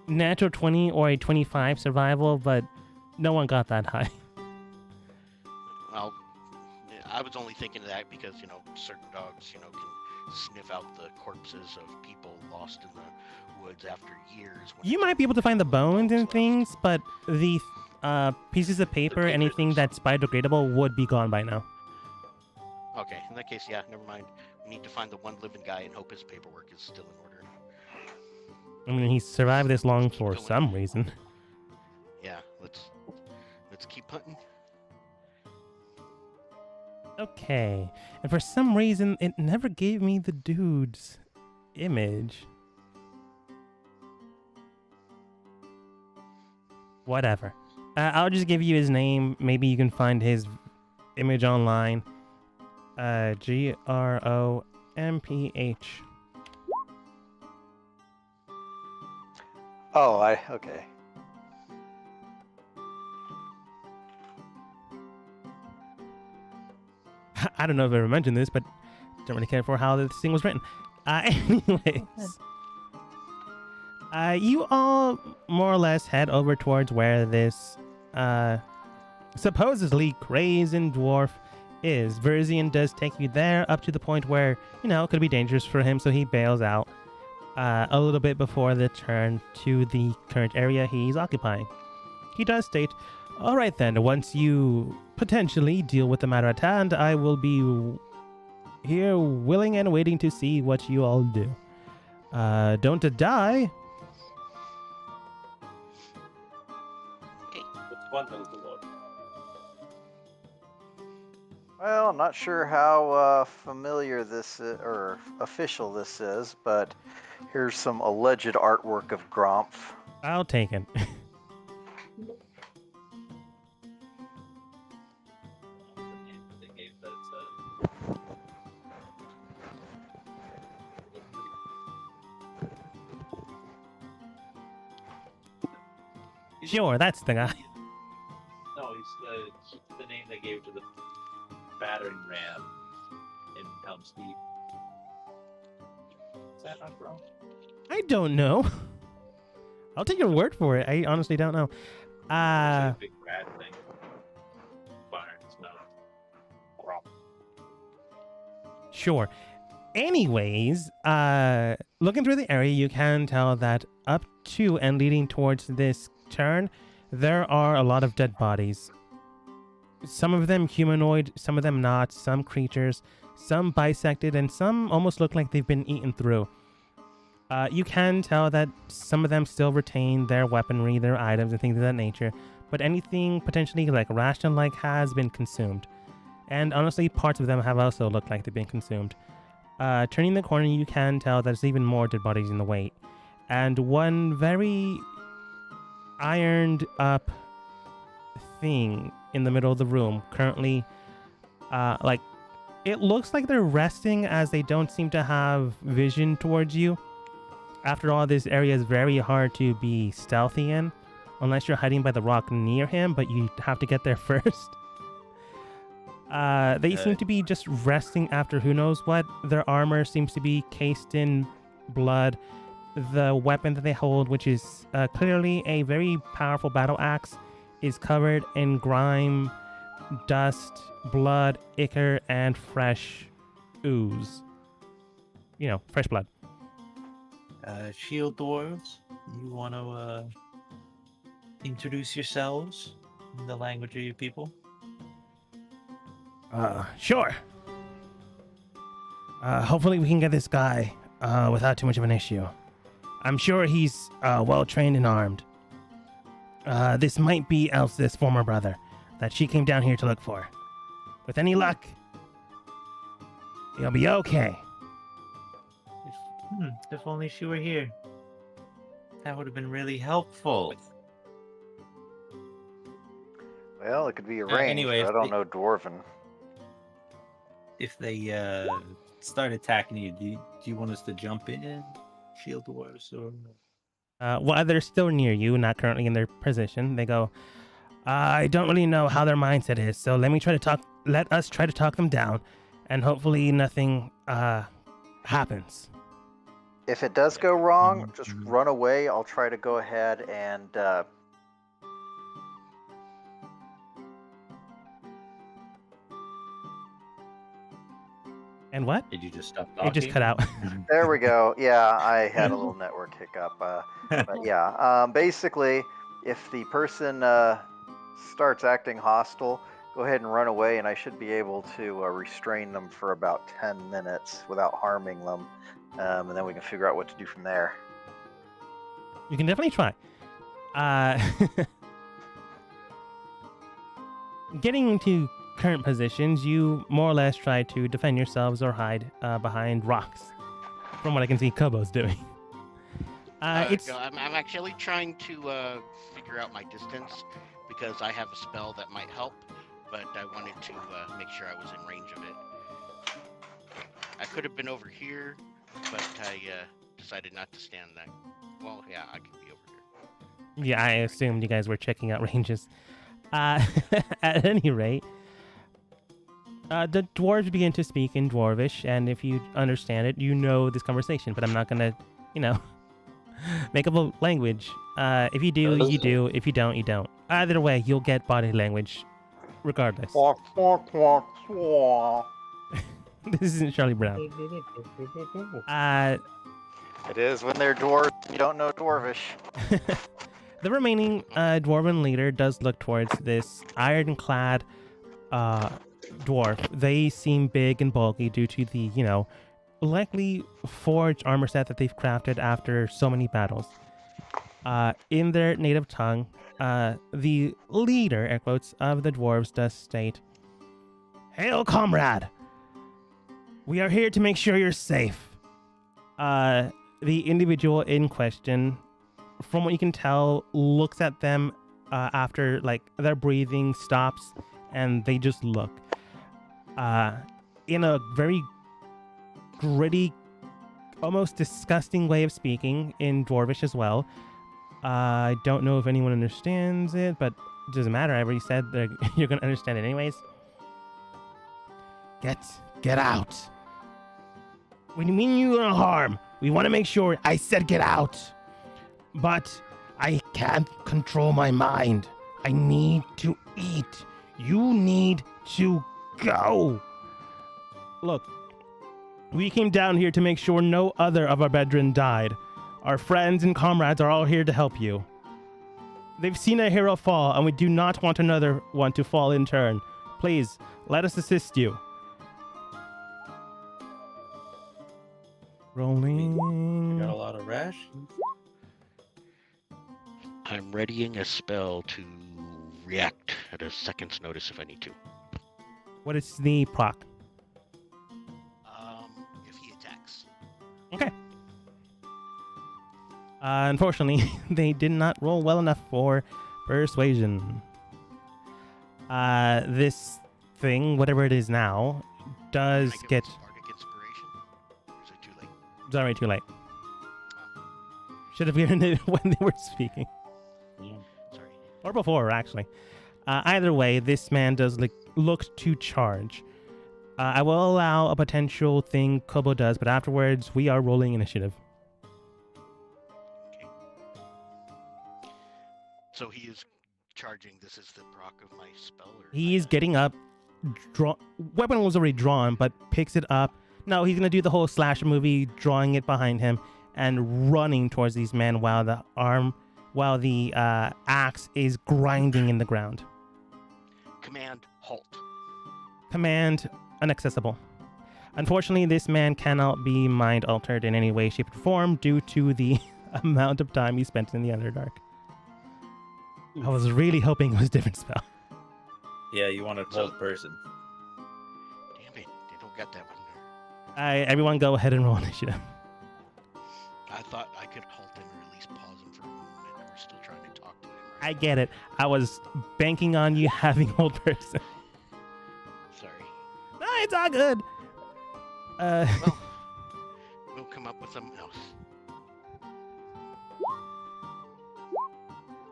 natural 20 or a 25 survival, but no one got that high. Well, I was only thinking of that because, certain dogs, can sniff out the corpses of people lost in the woods after years. You might be able to find the bones and things, but the pieces of paper, anything that's biodegradable, would be gone by now. Okay, in that case, yeah, never mind. We need to find the one living guy and hope his paperwork is still in order. I mean, he's survived this long for some reason. Yeah, let's keep hunting. Okay, and for some reason, it never gave me the dude's image. Whatever. I'll just give you his name. Maybe you can find his image online. Gromph. Oh, okay. I don't know if I ever mentioned this, but don't really care for how this thing was written. Anyways. You all more or less head over towards where this supposedly crazed dwarf is. Verzian does take you there up to the point where, it could be dangerous for him, so he bails out a little bit before the turn to the current area he's occupying. He does state, all right then, once you potentially deal with the matter at hand, I will be here willing and waiting to see what you all do. Don't die. bundle of the Lord. Well, I'm not sure how familiar this is, or official this is, but here's some alleged artwork of Gromph. I'll take it. The name that they gave that, Sure, that's the guy. No, he's the name they gave to the battering ram in Helm's Deep. Is that not wrong? I don't know. I'll take your word for it. I honestly don't know. It's a big rat thing. Fire in his mouth. Sure. Anyways, looking through the area, you can tell that up to and leading towards this turn, there are a lot of dead bodies. Some of them humanoid, some of them not, some creatures, some bisected, and some almost look like they've been eaten through. You can tell that some of them still retain their weaponry, their items, and things of that nature, but anything potentially like ration-like has been consumed. And honestly, parts of them have also looked like they've been consumed. Turning the corner, you can tell there's even more dead bodies in the wait. And one very ironed up thing in the middle of the room, currently, like, it looks like they're resting as they don't seem to have vision towards you. After all, this area is very hard to be stealthy in, unless you're hiding by the rock near him, but you have to get there first. They seem to be just resting after who knows what. Their armor seems to be cased in blood. The weapon that they hold, which is clearly a very powerful battle axe, is covered in grime, dust, blood, ichor, and fresh ooze. You know, fresh blood. Shield dwarves, you want to introduce yourselves in the language of your people? Sure. Hopefully we can get this guy without too much of an issue. I'm sure he's well trained and armed. This might be Elsa's former brother that she came down here to look for. With any luck, he'll be okay. If only she were here. That would have been really helpful. Well, it could be arranged, anyway, but I if don't they- know Dwarven. If they start attacking you, do you want us to jump in, shield dwarves, or? Well, they're still near you, not currently in their position. They go, I don't really know how their mindset is, so let us try to talk them down, and hopefully nothing happens. If it does go wrong, Mhm, just mhm. run away. I'll try to go ahead and And what? Did you just stop It talking? just cut out. there we go. Yeah, I had a little network hiccup. But yeah, basically, if the person starts acting hostile, go ahead and run away, and I should be able to restrain them for about 10 minutes without harming them, and then we can figure out what to do from there. You can definitely try. Getting into current positions, you more or less try to defend yourselves or hide behind rocks. From what I can see, Kobo's doing. It's No, I'm actually trying to figure out my distance because I have a spell that might help, but I wanted to make sure I was in range of it. I could have been over here, but I decided not to stand that. Well, yeah, I could be over here. yeah. I assumed you guys were checking out ranges. At any rate, the dwarves begin to speak in Dwarvish, and if you understand it, you know this conversation. But I'm not gonna, make up a language. If you do, you do. If you don't, you don't. Either way, you'll get body language, regardless. This isn't Charlie Brown. It is when they're dwarves, you don't know Dwarvish. The remaining dwarven leader does look towards this ironclad dwarf. They seem big and bulky due to the, likely forged armor set that they've crafted after so many battles. in their native tongue. The leader, air quotes, of the dwarves does state, "Hail, comrade! We are here to make sure you're safe." The individual in question, from what you can tell, looks at them after like their breathing stops, and they just look. In a very gritty, almost disgusting way of speaking, in Dwarvish as well. I don't know if anyone understands it, but it doesn't matter. I already said that you're going to understand it anyways. Get out. We mean you no harm. We want to make sure. I said get out. But I can't control my mind. I need to eat. You need to go. Look, we came down here to make sure no other of our brethren died. Our friends and comrades are all here to help you. They've seen a hero fall, and we do not want another one to fall in turn. Please, let us assist you. Rolling. We got a lot of rations. I'm readying a spell to react at a second's notice if I need to. What is the proc? If he attacks. Okay. Unfortunately, they did not roll well enough for persuasion. This thing, whatever it is now, does Can I get... give him bardic inspiration? Or is it too late? It's already too late. Should have given it when they were speaking. Yeah. Sorry. Or before, actually. Either way, this man does look to charge. I will allow a potential thing Kobo does, but afterwards, we are rolling initiative. Okay. So he is charging. This is the proc of my spell? Or He's getting up. Weapon was already drawn, but picks it up. No, he's going to do the whole slasher movie, drawing it behind him and running towards these men while the axe is grinding in the ground. Command, halt. Command, inaccessible. Unfortunately, this man cannot be mind altered in any way, shape, or form due to the amount of time he spent in the Underdark. I was really hoping it was a different spell. Yeah, you want a So- hold person. Damn it, they don't got that one there. Everyone go ahead and roll initiative. I thought I could halt him or at least pause him for a moment. We're still trying to talk to him. I Right? get it. I was banking on you having old person. Sorry. No, it's all good. Well, we'll come up with something else.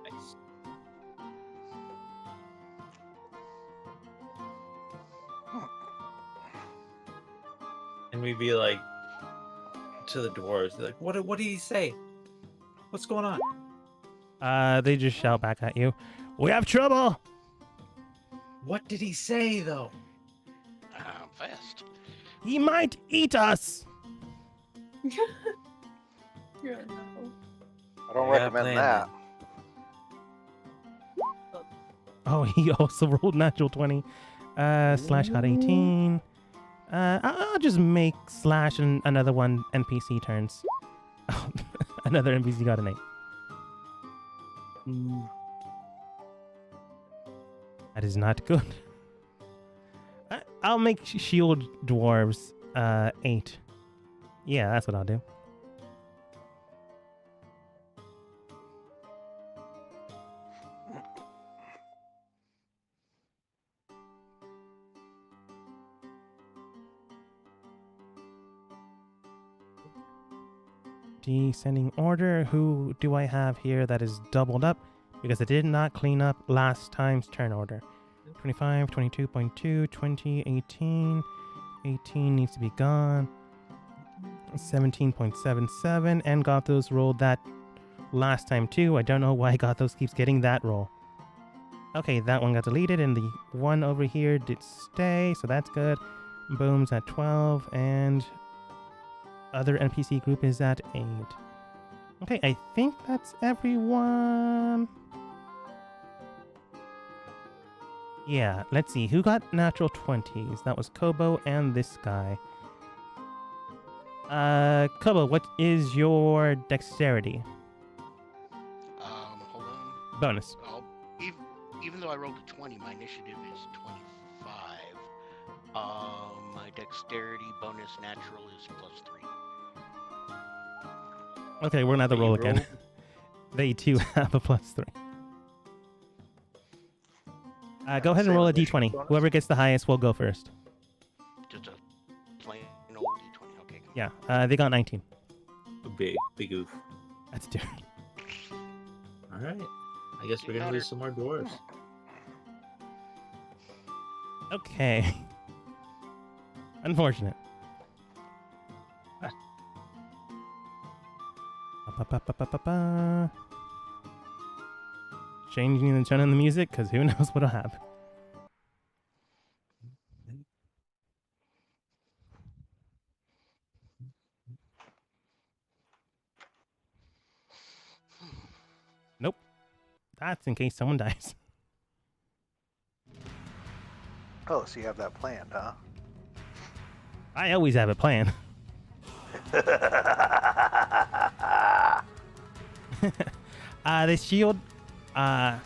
Nice. And we'd be like to the dwarves, like, what did he say? What's going on? They just shout back at you. We have trouble. What did he say though? I'm fast. He might eat us. Yeah, no. I don't Yeah, recommend plan that. Oh, he also rolled natural 20. Slash got 18. I'll just make Slash and another one NPC turns. Another NPC got an 8. That is not good. I'll make shield dwarves 8. Yeah, that's what I'll do. Descending order. Who do I have here that is doubled up? Because I did not clean up last time's turn order. 25, 22.2, 20, 18. 18 needs to be gone. 17.77. And got those rolled that last time too. I don't know why got those keeps getting that roll. Okay, that one got deleted, and the one over here did stay, so that's good. Boom's at 12, and other NPC group is at 8. Okay, I think that's everyone. Yeah, let's see. Who got natural 20s? That was Kobo and this guy. Kobo, what is your dexterity? Bonus. Well, even though I rolled a 20, my initiative is 25. My dexterity bonus natural is +3. Okay, we're gonna have to But roll you again. rolled- They too have a +3. Go ahead and Same roll a initiative d20. bonus? Whoever gets the highest will go first. Just a plain old d20. Okay. Yeah, they got 19. Big oof. That's different. All right. I guess we're gonna lose some more dwarves. Okay. Unfortunate. Ba-ba-ba-ba-ba-ba. Changing the tone of the music, because who knows what'll happen. Nope. That's in case someone dies. Oh, so you have that planned, huh? I always have it planned. The shield. I'm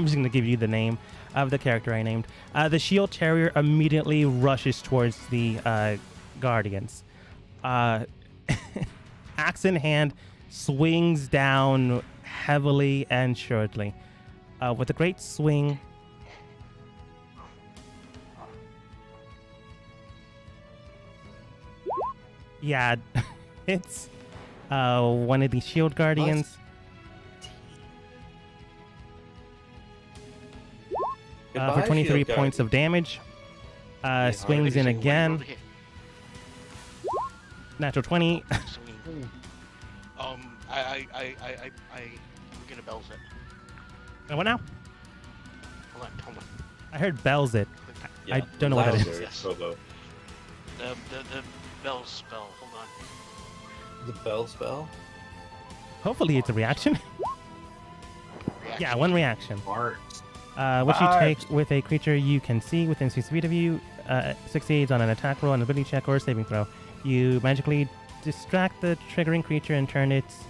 just gonna give you the name of the character I named. The shield terrier immediately rushes towards the guardians. Axe in hand, swings down heavily and surely. With a great swing. Yeah, it's one of the shield guardians. For Goodbye, 23 shield points of damage. Swings in When you again. roll to hit, Natural 20. swing. I'm gonna bells it. And what now? Hold on. I heard bells it. Yeah, I don't know what that is. louder, Yes. Robo. The bell spell. Hold on. The bell spell. Hopefully it's a reaction. Yeah, Reaction. one reaction. Art. Which you Barbs. take with a creature you can see within 6 feet of you. Succeeds on an attack roll, an ability check, or a saving throw. You magically distract the triggering creature and turn its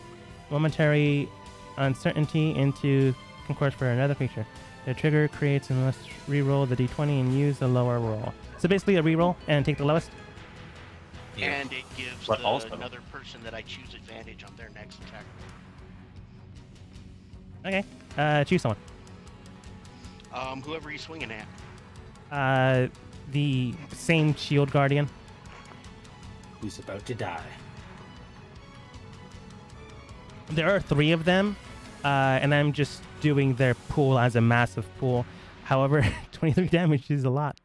momentary uncertainty into concourse for another creature. The trigger creates and must re-roll the d20 and use the lower roll. So basically a re-roll and take the lowest. Yeah. And it gives But also- another person that I choose advantage on their next attack. Okay. Choose someone. Whoever you're swinging at. The same shield guardian. Who's about to die? There are 3 of them, and I'm just doing their pool as a massive pool. However, 23 damage is a lot.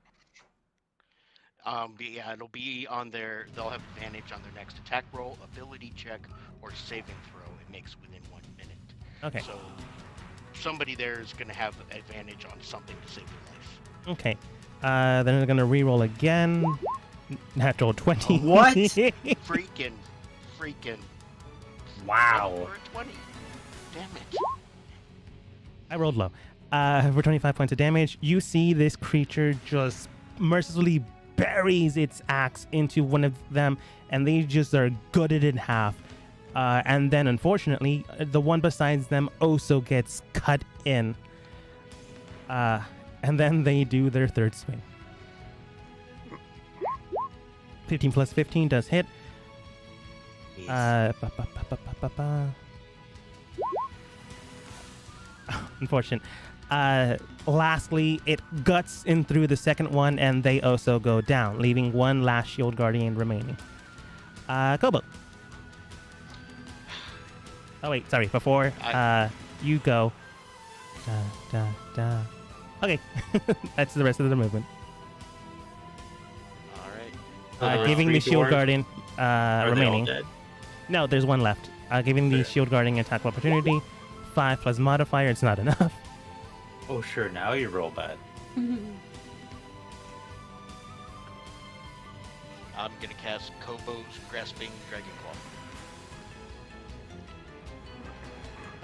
Yeah, it'll be on their. They'll have advantage on their next attack roll, ability check, or saving throw. It makes within 1 minute. Okay. So somebody there is going to have advantage on something to save their life. Okay. Then they're gonna re-roll again. Natural 20. What? Freaking. Wow. For a 20. Damn it. I rolled low. For 25 points of damage, you see this creature just mercilessly buries its axe into one of them, and they just are gutted in half. And then, unfortunately, the one besides them also gets cut in. And then they do their third swing. 15 plus 15 does hit. Ba, ba, ba, ba, ba, ba, ba. Unfortunate. Lastly, it guts in through the second one, and they also go down, leaving one last shield guardian remaining. Kobo. Oh wait, sorry. Before you go. Da, da, da. Okay, that's the rest of the movement. All right. There were Giving 3 the shield dwarves? guardian Are they all remaining. dead? No, there's one left. Giving the Fair. shield guardian attack of opportunity. 5 plus modifier. It's not enough. Oh, sure. Now you roll bad. I'm going to cast Kobo's Grasping Dragon Claw.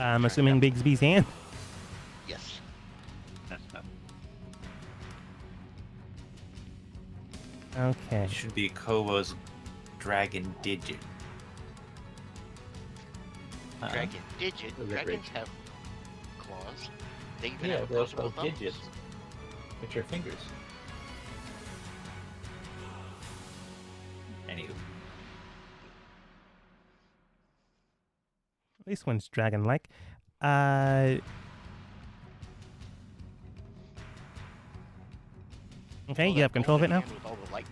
I'm assuming Bigsby's hand. Yes. Okay. It should be Kobo's Dragon Digit. Dragon digit. Those are Dragons great. have claws. They even Yeah, have they also opposable have thumbs. digits, which are fingers. Anywho, At least one's dragon-like. Okay, Well, you that have control of it golden now? hand with all the light.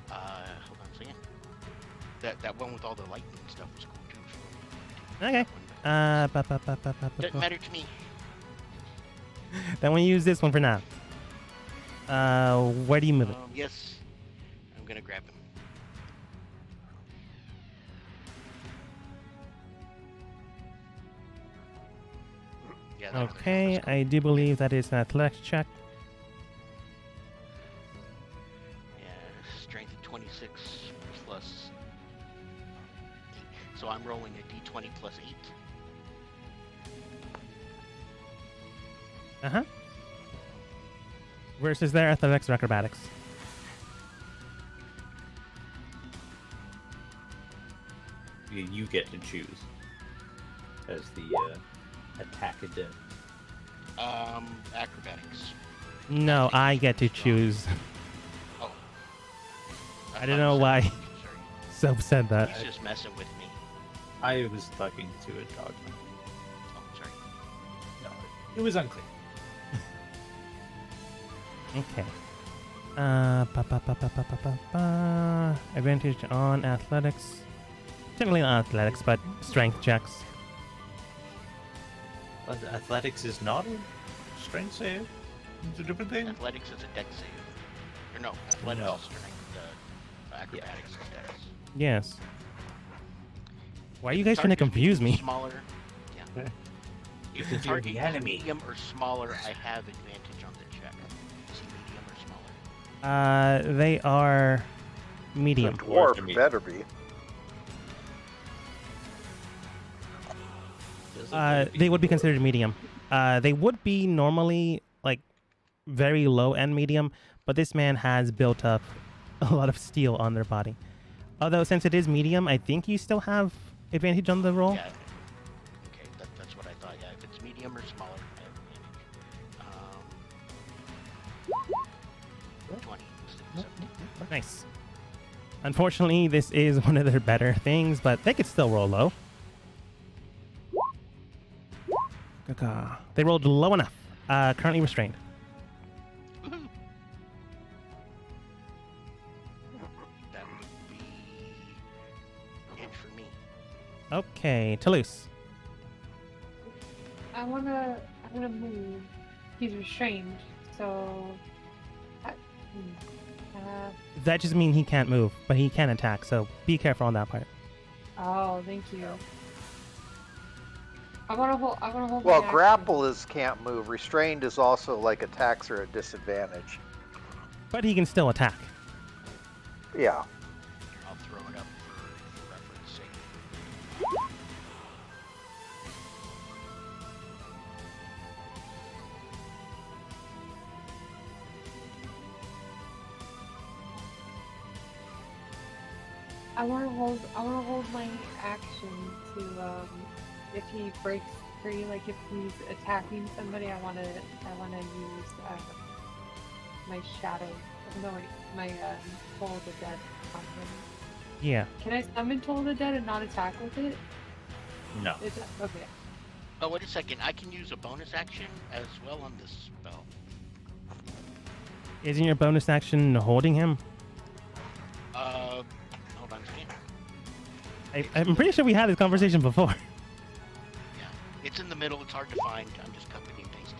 Hold on a second. That one with all the lightning stuff was cool too. Okay. That doesn't matter to me. Then we'll use this one for now. Where do you move it? Yes, I'm gonna grab him. Yeah, that other hand Okay, was cool. I do believe that is an athletics check. Yeah, strength 26 plus 8. So I'm rolling a d20 plus 8. Uh-huh. Versus their athletics or acrobatics. you get to choose as the attack-a-din. Acrobatics. No, I get to choose. Oh. I don't know why Sub said that. He's just messing with me. I was talking to a dog. Oh, sorry. No, it was unclear. Okay. Advantage on athletics. Technically not athletics, but strength checks. But athletics is not a strength save. It's a different thing. Athletics is a dex save. Or no, athletics No. is strength. Acrobatics is dex. Yes. Why are you If the guys trying to target is confuse me? Smaller. Yeah. Okay. If the Because you're target the is enemy. medium or smaller, I have advantage on the check. Is he medium or smaller? They are The medium. dwarf Dwarves are better be. They would be considered medium. They would be normally like very low end medium, but this man has built up a lot of steel on their body. Although since it is medium, I think you still have advantage on the roll. Yeah. Okay, that's what I thought. Yeah, if it's medium or smaller, I have advantage. 20 instead of 17. Nice. Unfortunately, this is one of their better things, but they could still roll low. Gaga. They rolled low enough. Currently restrained. Woohoo! That would be it for me. Okay, Toulouse. I wanna move. He's restrained, so. That just means he can't move, but he can attack, so be careful on that part. Oh, thank you. I wanna hold. Well, my action. grapple is can't move. Restrained is also like attacks are at disadvantage. But he can still attack. Yeah. I'll throw it up for reference sake. I wanna hold my action to if he breaks free, like if he's attacking somebody, I wanna use my shadow. No wait, my Toll of the Dead on him. Yeah. Can I summon Toll of the Dead and not attack with it? No. Is that okay? Oh, wait a second. I can use a bonus action as well on this spell. Isn't your bonus action holding him? Hold on a second. I'm pretty sure we had this conversation before. Yeah, it's in the middle. It's hard to find. I'm just copying and pasting.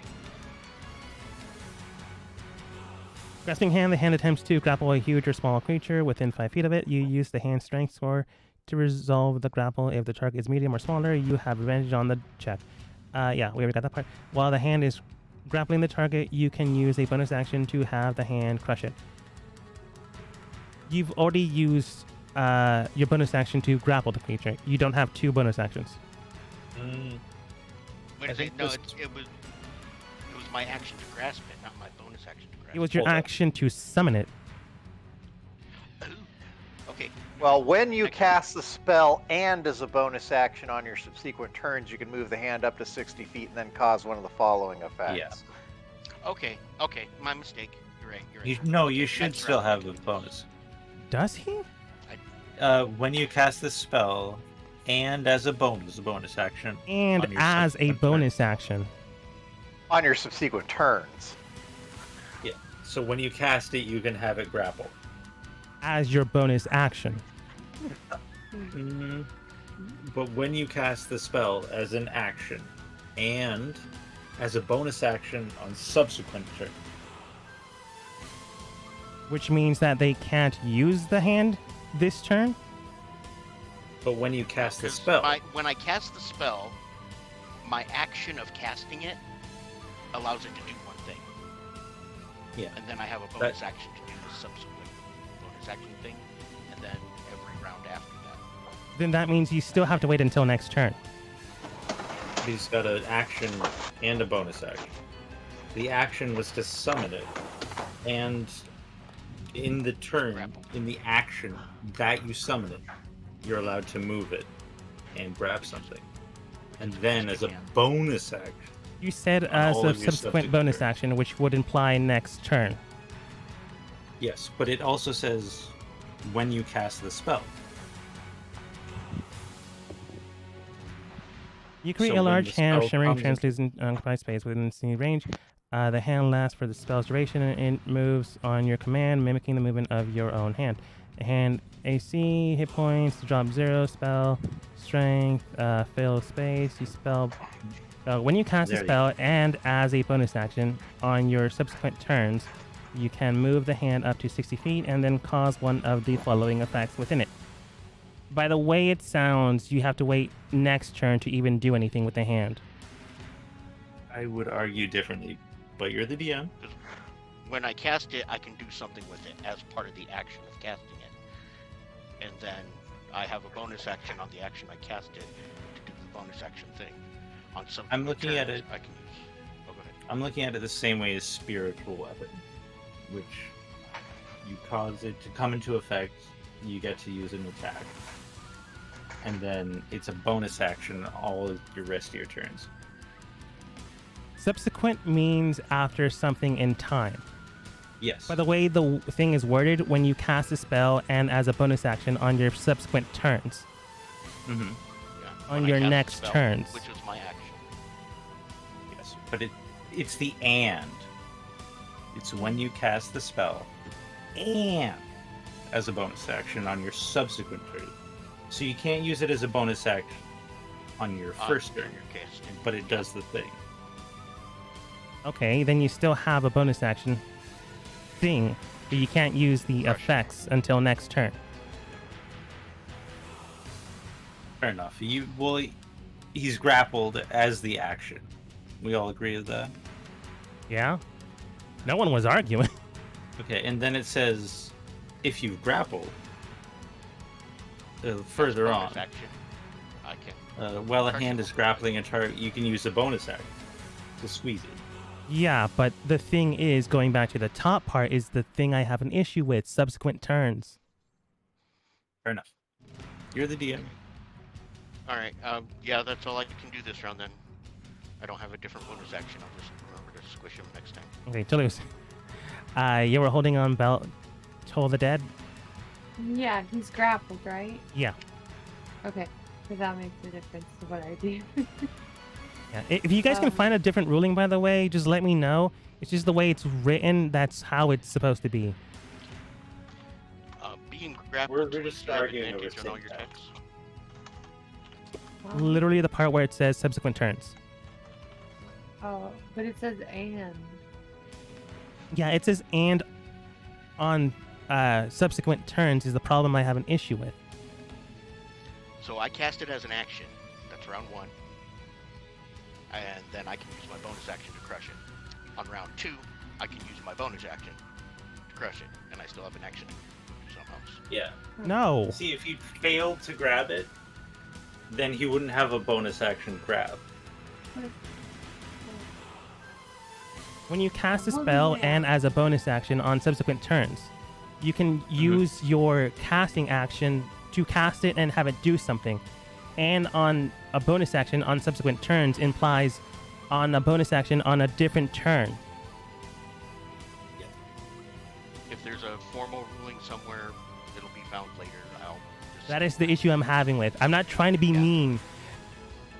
Grasping hand, the hand attempts to grapple a huge or small creature within 5 feet of it. You use the hand strength score to resolve the grapple. If the target is medium or smaller, you have advantage on the check. Yeah, we already got that part. While the hand is grappling the target, you can use a bonus action to have the hand crush it. You've already used your bonus action to grapple the creature. You don't have 2 bonus actions. Wait I a second. think No, this- it was my action to grasp it, not my bonus action to grasp It was your Hold on. action to summon it. Ooh. Okay, Well, when you cast the spell and as a bonus action on your subsequent turns, you can move the hand up to 60 feet and then cause one of the following effects. Yeah. Okay, my mistake. You're right. You should Next still round, have we the can do bonus. Does he? When you cast the spell, and as a bonus action, And on your as a subsequent bonus turn. action. On your subsequent turns. Yeah. So when you cast it, you can have it grapple. As your bonus action. Mm, but when you cast the spell as an action, and as a bonus action on subsequent turn. Which means that they can't use the hand this turn? But when you cast the 'Cause spell, when I cast the spell, my action of casting it allows it to do one thing. Yeah. And then I have a bonus action to do the subsequent bonus action thing, and then every round after that. Then that means you still have to wait until next turn. he's got an action and a bonus action. The action was to summon it, and in the turn, in the action that you summon it, you're allowed to move it and grab something. And then as a bonus action, You said On as all a of your subsequent subsequent bonus turns. action, which would imply next turn. yes, but it also says when you cast the spell. You create So a when large the hand of spell shimmering comes in- translucent occupied space within C range. The hand lasts for the spell's duration and it moves on your command, mimicking the movement of your own hand. Hand AC, hit points, drop 0, spell, strength, fill space. You spell. When you cast a There you spell and as a bonus action on your subsequent turns, you can move the hand up to 60 feet and then cause one of the following effects within it. By the way it sounds, you have to wait next turn to even do anything with the hand. I would argue differently, but you're the DM. When I cast it, I can do something with it as part of the action of casting it. And then I have a bonus action on the action I cast it to do the bonus action thing. On some I'm looking at turns, it- I can use. Oh, go ahead. I'm looking at it the same way as spiritual weapon, which you cause it to come into effect, you get to use an attack, and then it's a bonus action all of your rest of your turns. Subsequent means after something in time. Yes. By the way the thing is worded, when you cast a spell and as a bonus action on your subsequent turns. Mm-hmm. Yeah, On when I your cast the next spell, turns. which was my action. Yes, but it's the and. It's when you cast the spell and as a bonus action on your subsequent turn. So you can't use it as a bonus action on your first turn, Your cast. but it does the thing. Okay, then you still have a bonus action thing, but you can't use the Right. effects until next turn. Fair enough. He's grappled as the action. We all agree with that. Yeah? No one was arguing. Okay, and then it says if you've grappled further bonus on, action. I can. while a Crush hand it. is grappling a target, you can use a bonus action to squeeze it. Yeah, but the thing is, going back to the top part, is the thing I have an issue with. Subsequent turns. Fair enough. You're the DM. All right. Yeah, that's all I can do this round then. I don't have a different bonus action. I'll just remember to squish him next time. Okay, Toulouse. You were holding on Belt Toll the Dead? Yeah, he's grappled, right? Yeah. Okay, so that makes a difference to what I do. Yeah. If you guys can find a different ruling, by the way, just let me know. It's just the way it's written, that's how it's supposed to be. Being grappled. We're just you have arguing over advantage on all your syntax. attacks. Literally the part where it says subsequent turns. Oh, but it says and. Yeah, it says and on subsequent turns is the problem I have an issue with. So I cast it as an action. That's round 1. And then I can use my bonus action to crush it. On round 2, I can use my bonus action to crush it, and I still have an action to do something else. Yeah. No. See, if you failed to grab it, then he wouldn't have a bonus action grab. When you cast a Well, spell yeah. and as a bonus action on subsequent turns. you can use your casting action to cast it and have it do something. And on a bonus action on subsequent turns implies on a bonus action on a different turn. If there's a formal ruling somewhere, it'll be found later. I'll just... That is the issue I'm having with. I'm not trying to be mean.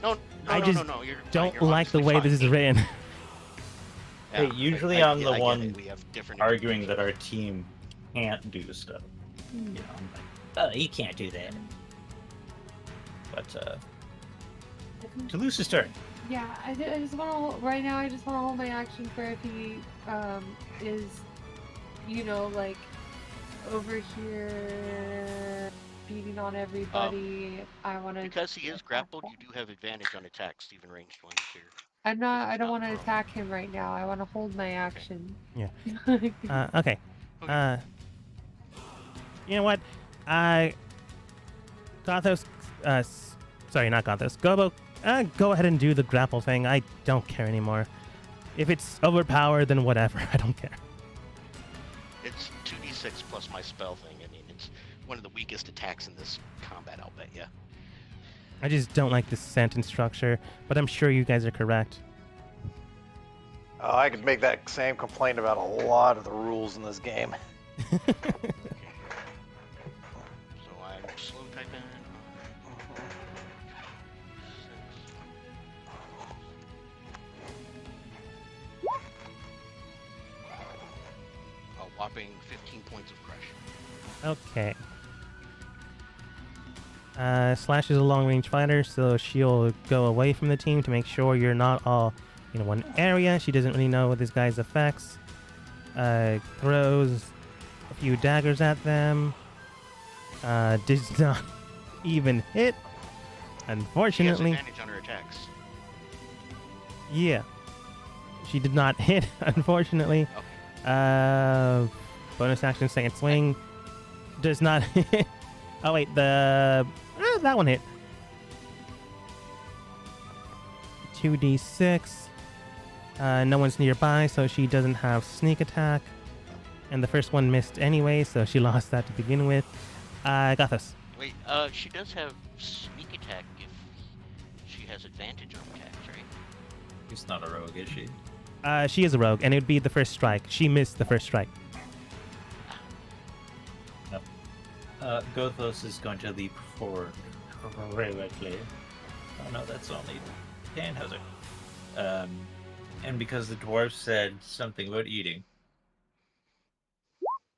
No, I just no. You're don't you're like the honestly way fine. this is written. Yeah, Hey, usually I I'm get- the I get one it. We have different arguing that our interpretations. team can't do stuff. You know, I'm like, oh, you can't do that. But Toulouse's turn. Yeah, I just want to right now. I just want to hold my action for if he is, you know, like over here beating on everybody. I want to Because he is grappled, you do have advantage on attacks, even ranged ones here. I'm not. I he's don't not want to prone. attack him right now. I want to hold my action. Yeah. Okay. Okay. You know what? Gothos. Sorry, not Gothos. Gobo. Go ahead and do the grapple thing. I don't care anymore. If it's overpowered, then whatever. I don't care. It's 2d6 plus my spell thing. I mean, it's one of the weakest attacks in this combat, I'll bet ya. I just don't like this sentence structure, but I'm sure you guys are correct. Oh, I could make that same complaint about a lot of the rules in this game. So I'm slow typing. A whopping 15 points of crush. Okay. Slash is a long-range fighter, so she'll go away from the team to make sure you're not all in one area. She doesn't really know this guy's effects. Throws a few daggers at them. Does not even hit. She has Unfortunately, advantage on her attacks. yeah. She did not hit, unfortunately. Okay. Bonus action, second swing. Does not hit. Oh, wait, that one hit. 2d6. No one's nearby, so she doesn't have sneak attack. And the first one missed anyway, so she lost that to begin with. Gothos. Wait, she does have sneak attack if she has advantage on attacks, right? She's not a rogue, is she? She is a rogue, and it would be the first strike. She missed the first strike. Gothos is going to leap forward heroically. Oh no, that's only Tannhauser. And because the dwarf said something about eating,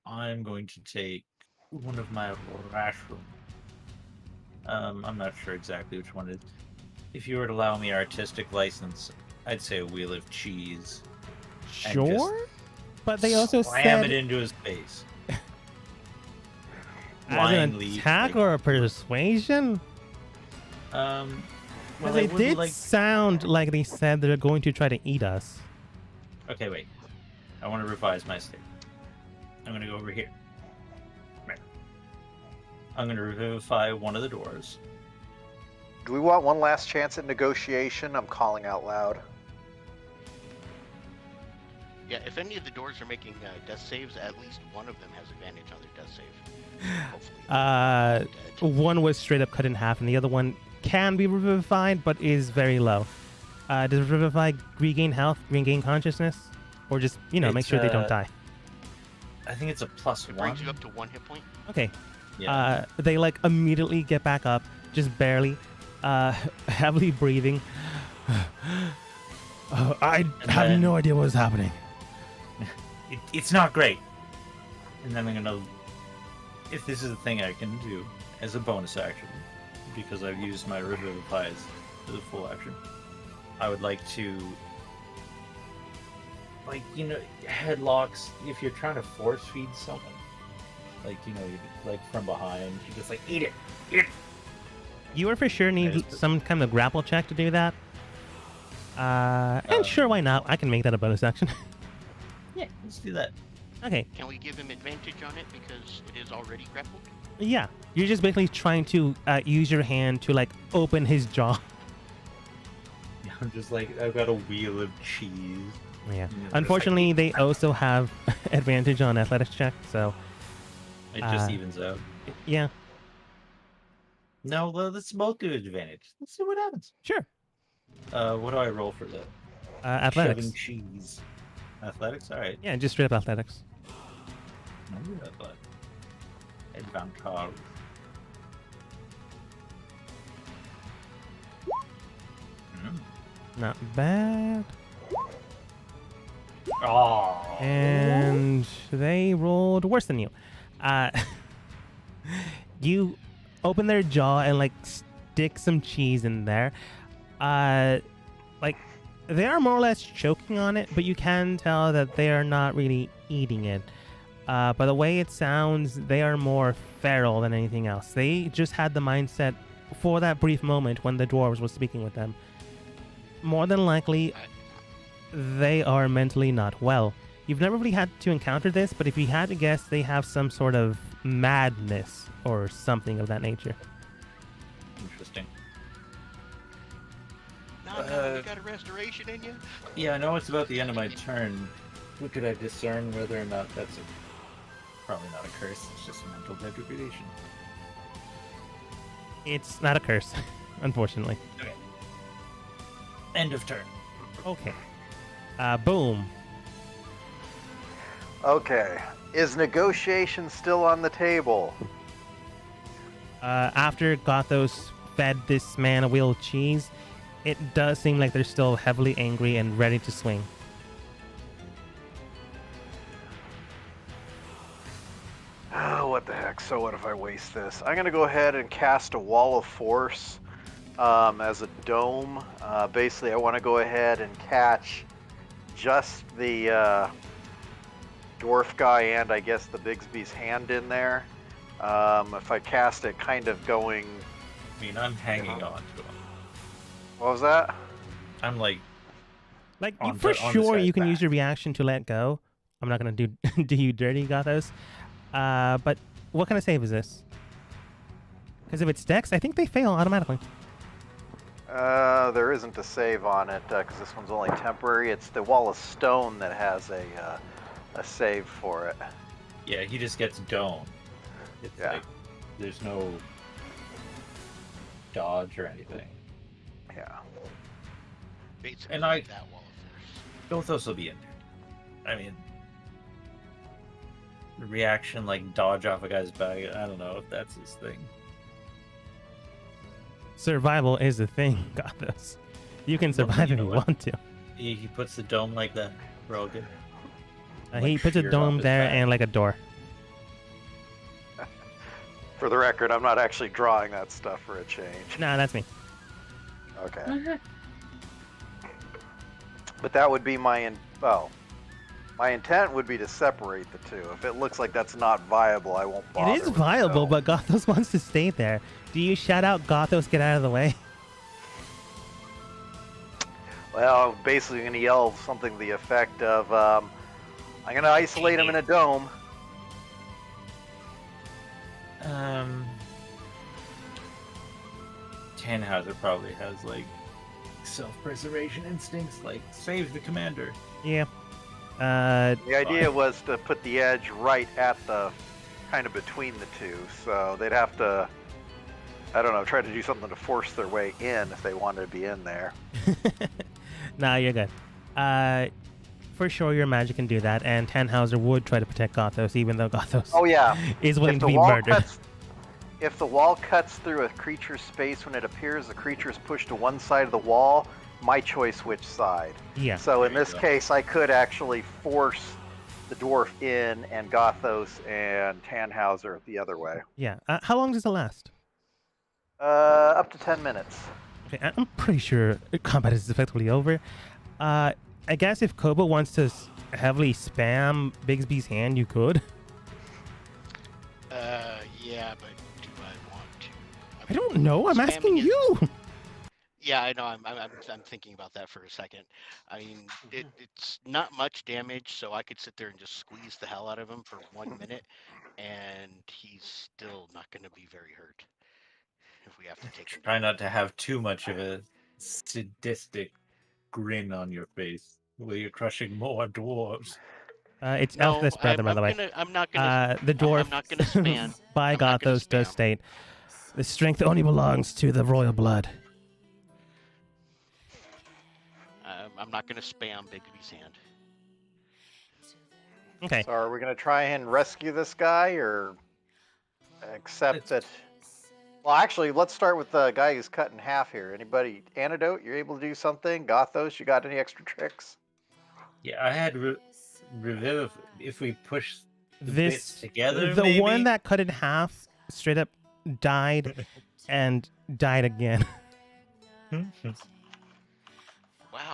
I'm going to take one of my rations. I'm not sure exactly which one it is. If you were to allow me artistic license, I'd say a wheel of cheese. And just Sure? But they also slam said it into his face. as Lion an leaf, attack like- or a persuasion? Well, Because I they would did like. sound like they said they're going to try to eat us. Okay, wait. I want to revise my statement. I'm going to go over here. Right. I'm going to revivify one of the doors. Do we want one last chance at negotiation? I'm calling out loud. Yeah, if any of the doors are making death saves, at least one of them has advantage on their death save. Hopefully. Dead. One was straight up cut in half, and the other one can be revivified, but is very low. Does revivify regain health, regain consciousness, or just make It's, sure they don't die? I think it's a +1. It brings you up to 1 hit point. Okay. Yeah. They immediately get back up, just barely, heavily breathing. I have then- no idea what's happening. It's not great. And then I'm going to... If this is a thing I can do as a bonus action, because I've used my revivifies as a full action, I would like to... headlocks, if you're trying to force feed someone, from behind, you just eat it, eat it. You would for sure need Yes, but- some kind of grapple check to do that. And sure, why not? I can make that a bonus action. Yeah, let's do that. Okay, Can we give him advantage on it because it is already grappled? yeah. You're just basically trying to use your hand to, open his jaw. I'm just I've got a wheel of cheese. Yeah. just Unfortunately, they also have advantage on athletics check, so It just Uh, evens out. Yeah, No, let's both do advantage. Let's see what happens. sure. What do I roll for that? Athletics. Shoving cheese. Athletics? Alright. Yeah, just straight up athletics. I'll do athletics. Advantage. Not bad. Oh. And they rolled worse than you. You open their jaw and like stick some cheese in there. Like they are more or less choking on it, but you can tell that they are not really eating it. By the way it sounds, they are more feral than anything else. They just had the mindset for that brief moment when the dwarves were speaking with them. More than likely, they are mentally not well. You've never really had to encounter this, but if you had to guess, they have some sort of madness or something of that nature. Interesting. No, you got a restoration in you? Yeah, I know it's about the end of my turn. What could I discern whether or not that's probably not a curse, it's just a mental degradation. It's not a curse, unfortunately. Okay. End of turn. Okay. Boom. Okay. Is negotiation still on the table? After Gothos fed this man a wheel of cheese, it does seem like they're still heavily angry and ready to swing. Oh, what the heck? So what if I waste this? I'm gonna go ahead and cast a wall of force as a dome. Basically, I want to go ahead and catch just the dwarf guy and I guess the Bigsby's hand in there. If I cast it kind of going... I mean, I'm hanging on to him. What was that? I'm like, Like, On for the- on this sure, guy's you can use back. your reaction to let go. I'm not gonna do you dirty, Gothos. But what kind of save is this? Because if it's Dex, I think they fail automatically. There isn't a save on it because this one's only temporary. It's the wall of stone that has a save for it. yeah, he just gets domed. It's Yeah. like, there's no dodge or anything. Yeah. Basically, And I- like that wall of force. Gothos will be in there. I mean, the reaction, like dodge off a guy's back, I don't know if that's his thing. Survival is a thing, Gothos. You can survive you if know you what? want to. He puts the dome like that. We're all good. He Like puts a sheared dome off his there back. and like a door. For the record, I'm not actually drawing that stuff for a change. Nah, that's me. Okay. But that would be my my intent would be to separate the two. If it looks like that's not viable, I won't bother. It is with viable, the dome. but Gothos wants to stay there. Do you shout out, Gothos, get out of the way? Well, I'm basically going to yell something to the effect of, I'm going to isolate him in a dome. Tannhauser probably has like self-preservation instincts, like save the commander. Yeah. The idea was to put the edge right at the, kind of between the two, so they'd have to, I don't know, try to do something to force their way in if they wanted to be in there. Nah, you're good. For sure, your magic can do that, and Tannhauser would try to protect Gothos, even though Gothos Oh yeah, is willing if to the be wall murdered. cuts, if the wall cuts through a creature's space when it appears, the creature is pushed to one side of the wall. My choice which side. Yeah. So in There you this go. case, I could actually force the dwarf in and Gothos and Tannhauser the other way. Yeah. How long does it last? Up to 10 minutes. Okay, I'm pretty sure combat is effectively over. I guess if Kobo wants to heavily spam Bigsby's hand, you could. Yeah, but do I want to? I don't know. I'm Spamming asking is- you. Yeah, I know. I'm thinking about that for a second. I mean, it's not much damage, so I could sit there and just squeeze the hell out of him for 1 minute, and he's still not going to be very hurt. If we have to take him Try down. not to have too much of a sadistic grin on your face while you're crushing more dwarves. It's No, Elfless brother, by the way. I'm not gonna. The dwarf I'm not gonna spam. by I'm not gonna Gothos does spam. state, the strength only belongs to the royal blood. I'm not gonna spam Bigby's hand. Okay. So are we going to try and rescue this guy or accept that? Well, actually, let's start with the guy who's cut in half here. Anybody, Antidote, you're able to do something? Gothos, you got any extra tricks? Yeah, I had revive if we push the This bits together. the maybe? one that cut in half straight up died and died again. Wow,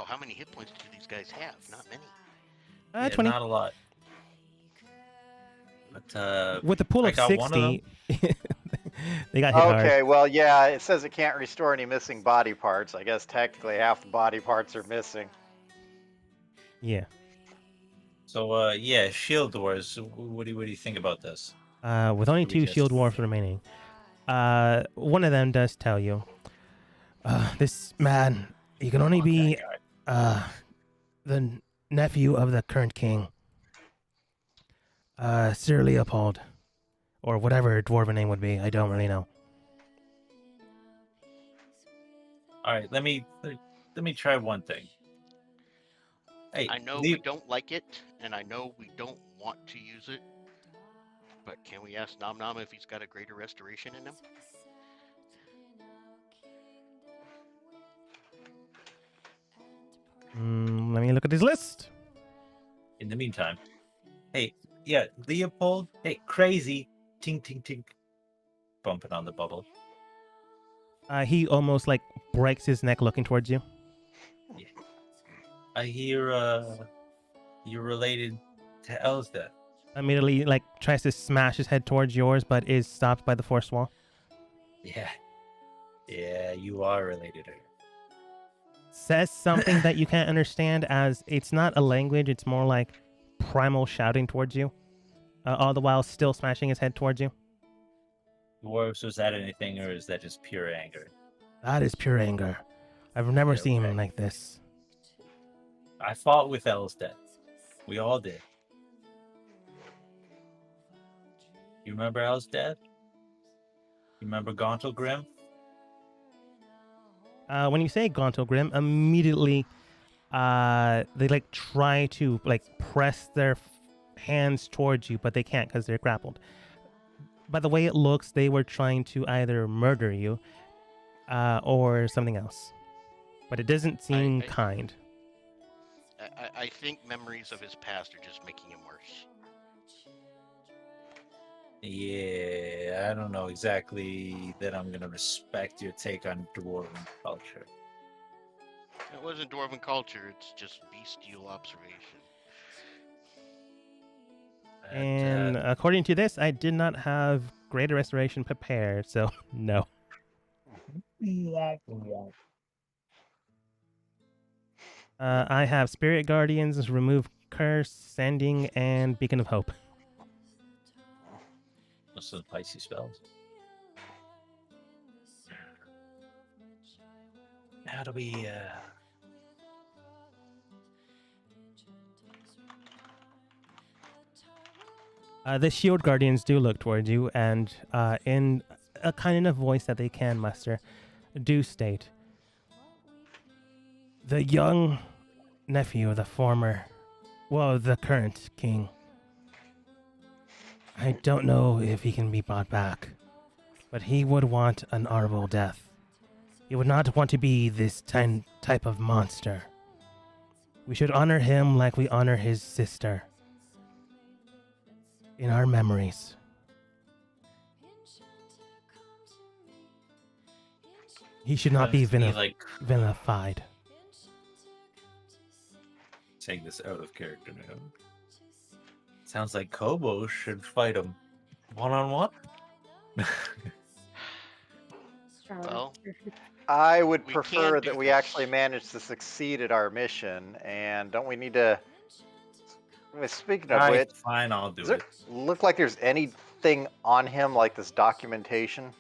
how many hit points do these guys have? Not many. Yeah, 20. not a lot. But With the pool I of got one of 60, they got hit hard. Okay, well, yeah, it says it can't restore any missing body parts. I guess technically half the body parts are missing. Yeah. so yeah, Shield Wars. What do you think about this? With only Should we 2 just- shield dwarfs remaining. One of them does tell you, this man, he can only Fuck that be guy. the nephew of the current king, Sir Leopold, or whatever her dwarven name would be. I don't really know. All right, let me try one thing. Hey, I know we don't like it, and I know we don't want to use it. But can we ask Nom Nom if he's got a greater restoration in him? Let me look at his list. in the meantime, hey, yeah, Leopold. Hey, crazy, tink tink tink, bumping on the bubble. He almost like breaks his neck looking towards you. I hear you're related to Elsda. Immediately, like tries to smash his head towards yours, but is stopped by the force wall. Yeah, you are related to her. Says something that you can't understand, as it's not a language. It's more like primal shouting towards you, all the while still smashing his head towards you. Dwarves, was that anything, or is that just pure anger? That is pure anger. I've never Yeah, seen him okay. like this. I fought with Elsda. We all did. You remember Elsda? You remember Gauntlgrim? When you say Gauntlgrim, immediately they like try to like press their hands towards you, but they can't because they're grappled. By the way it looks, they were trying to either murder you or something else. But it doesn't seem I- kind. I think memories of his past are just making him worse. Yeah, I don't know exactly that I'm gonna respect your take on dwarven culture. It wasn't dwarven culture, it's just bestial observation. But, And according to this, I did not have Greater Restoration prepared, so no. I have Spirit Guardians, Remove Curse, Sending, and Beacon of Hope. Most of the Pisces spells. How do we The Shield Guardians do look towards you, and in a kind of voice that they can muster, do state, the young nephew of the the current king. I don't know if he can be brought back, but he would want an honorable death. He would not want to be this type of monster. We should honor him like we honor his sister. In our memories. He should not be like vilified. take this out of character now? Sounds like Kobo should fight him one-on-one. Well, I would We prefer can do that we this. actually manage to succeed at our mission, and don't we need to... Speaking of which, Fine, I'll do does it it. look like there's anything on him, like this documentation?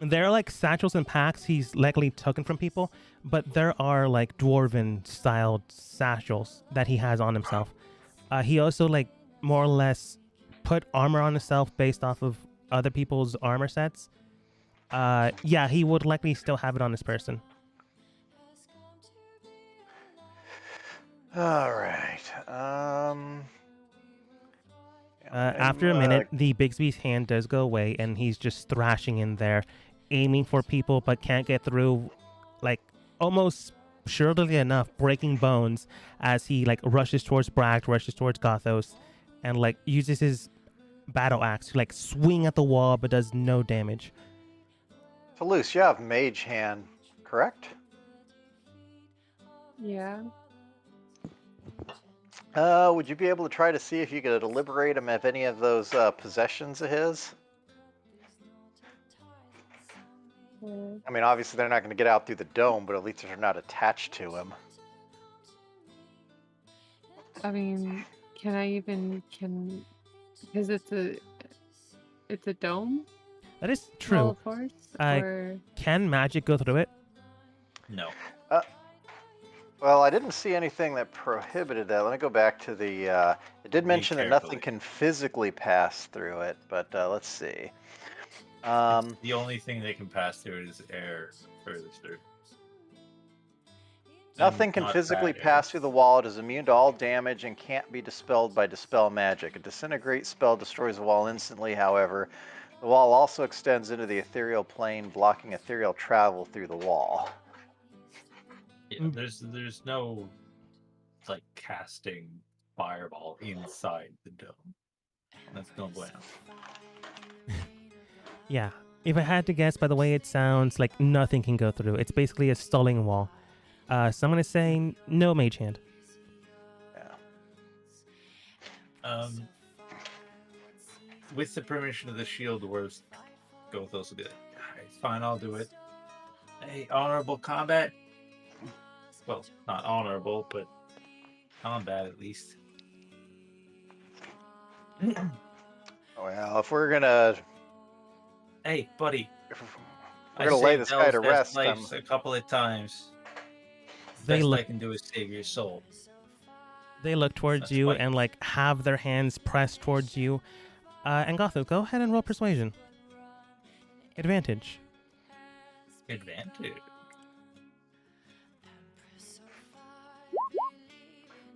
There are like satchels and packs he's likely taken from people, but there are like dwarven styled satchels that he has on himself. He also like more or less put armor on himself based off of other people's armor sets. Yeah, he would likely still have it on his person. All right. After a minute, the Bigsby's hand does go away, and he's just thrashing in there, aiming for people, but can't get through. Like almost surely enough, breaking bones as he like rushes towards Brack, rushes towards Gothos, and like uses his battle axe to like swing at the wall, but does no damage. Toulouse, you have mage hand, correct? Yeah. Would you be able to try to see if you could liberate him of any of those possessions of his? I mean, obviously they're not going to get out through the dome, but at least they're not attached to him. I mean, because it's a dome? That is Wall true. of Force? I- Or Can magic go through it? No. Well, I didn't see anything that prohibited that. Let me go back to the. It did mention that nothing carefully. can physically pass through it, but let's see. The only thing they can pass through it is air furthest through. Nothing And can not physically bad air. pass through the wall. It is immune to all damage and can't be dispelled by dispel magic. A disintegrate spell destroys the wall instantly, however. The wall also extends into the ethereal plane, blocking ethereal travel through the wall. Yeah, Mm. there's no like casting fireball inside the dome. That's no bueno. Yeah. If I had to guess by the way it sounds, like nothing can go through. It's basically a stalling wall. So I'm gonna say no mage hand. Yeah. With the permission of the shield dwarves, Gothos will be like, "Alright, fine, I'll do it. Hey, honorable combat. Well, not honorable, but combat at least." Well, if we're gonna Hey, buddy. if I we're gonna lay saved this guy to Elspeth's rest, life a couple of times. They Best look I can do is save your soul. They look towards That's you fine. and like have their hands pressed towards you. And Gothos, go ahead and roll persuasion. Advantage. Advantage.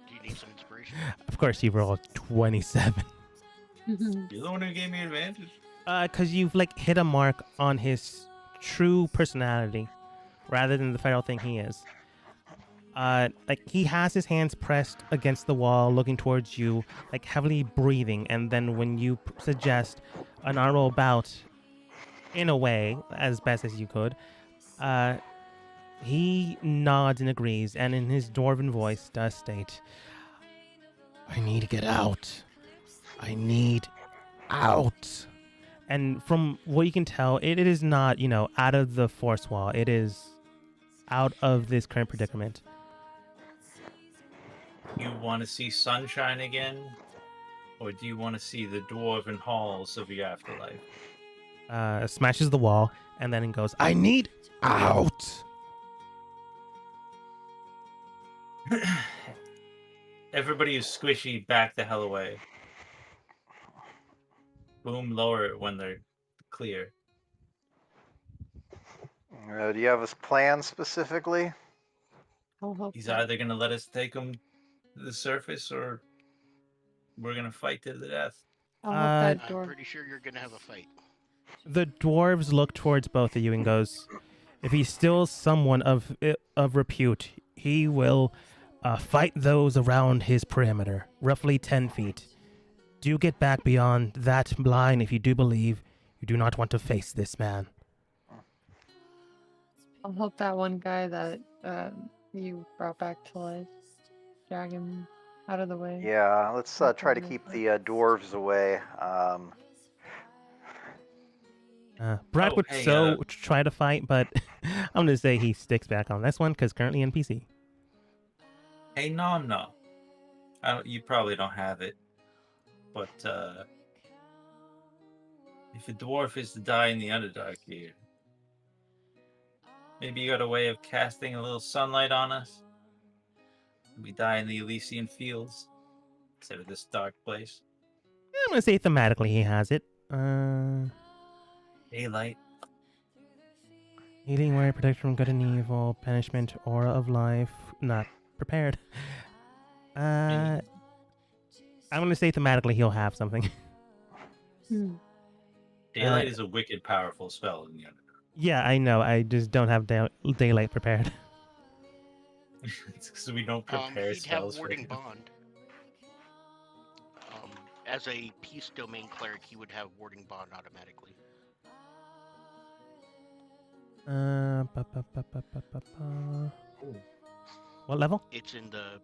Do you need some inspiration? Of course, you rolled 27. You're the one who gave me advantage. Because you've like hit a mark on his true personality, rather than the feral thing he is. Like he has his hands pressed against the wall, looking towards you, like heavily breathing. And then when you suggest an honorable bout, in a way, as best as you could, he nods and agrees, and in his dwarven voice does state, "I need to get out. I need out." And from what you can tell, it is not, out of the force wall. It is out of this current predicament. You want to see sunshine again? Or do you want to see the dwarven halls of the afterlife? Smashes the wall, and then it goes, "I need out." Everybody is squishy, back the hell away. Boom, lower it when they're clear. Do you have a plan specifically? I'll hope He's not. either going to let us take him to the surface or we're going to fight to the death. I'll hope that I'm door. pretty sure you're gonna have a fight. The dwarves look towards both of you and goes, "If he's still someone of repute, he will fight those around his perimeter, roughly 10 feet. Do get back beyond that line if you do believe you do not want to face this man." I'll hope that one guy that you brought back to life, drag him out of the way. Yeah, let's That's try to what I keep thought. the dwarves away. Brad Oh, would hey, try to fight, but I'm going to say he sticks back on this one because currently NPC. Hey, Nom. You probably don't have it. But if a dwarf is to die in the Underdark here, maybe you got a way of casting a little sunlight on us? We die in the Elysian fields. instead of this dark place? I'm gonna say thematically he has it. Daylight. Healing word, protection from good and evil, banishment, aura of life. Not prepared. I'm gonna say thematically he'll have something. Hmm. Daylight is a wicked powerful spell in the Underdark. Yeah, I know. I just don't have daylight prepared. It's because we don't prepare He'd have spells for Warding him. Bond. As a peace domain cleric, he would have Warding Bond automatically. What level? It's in the,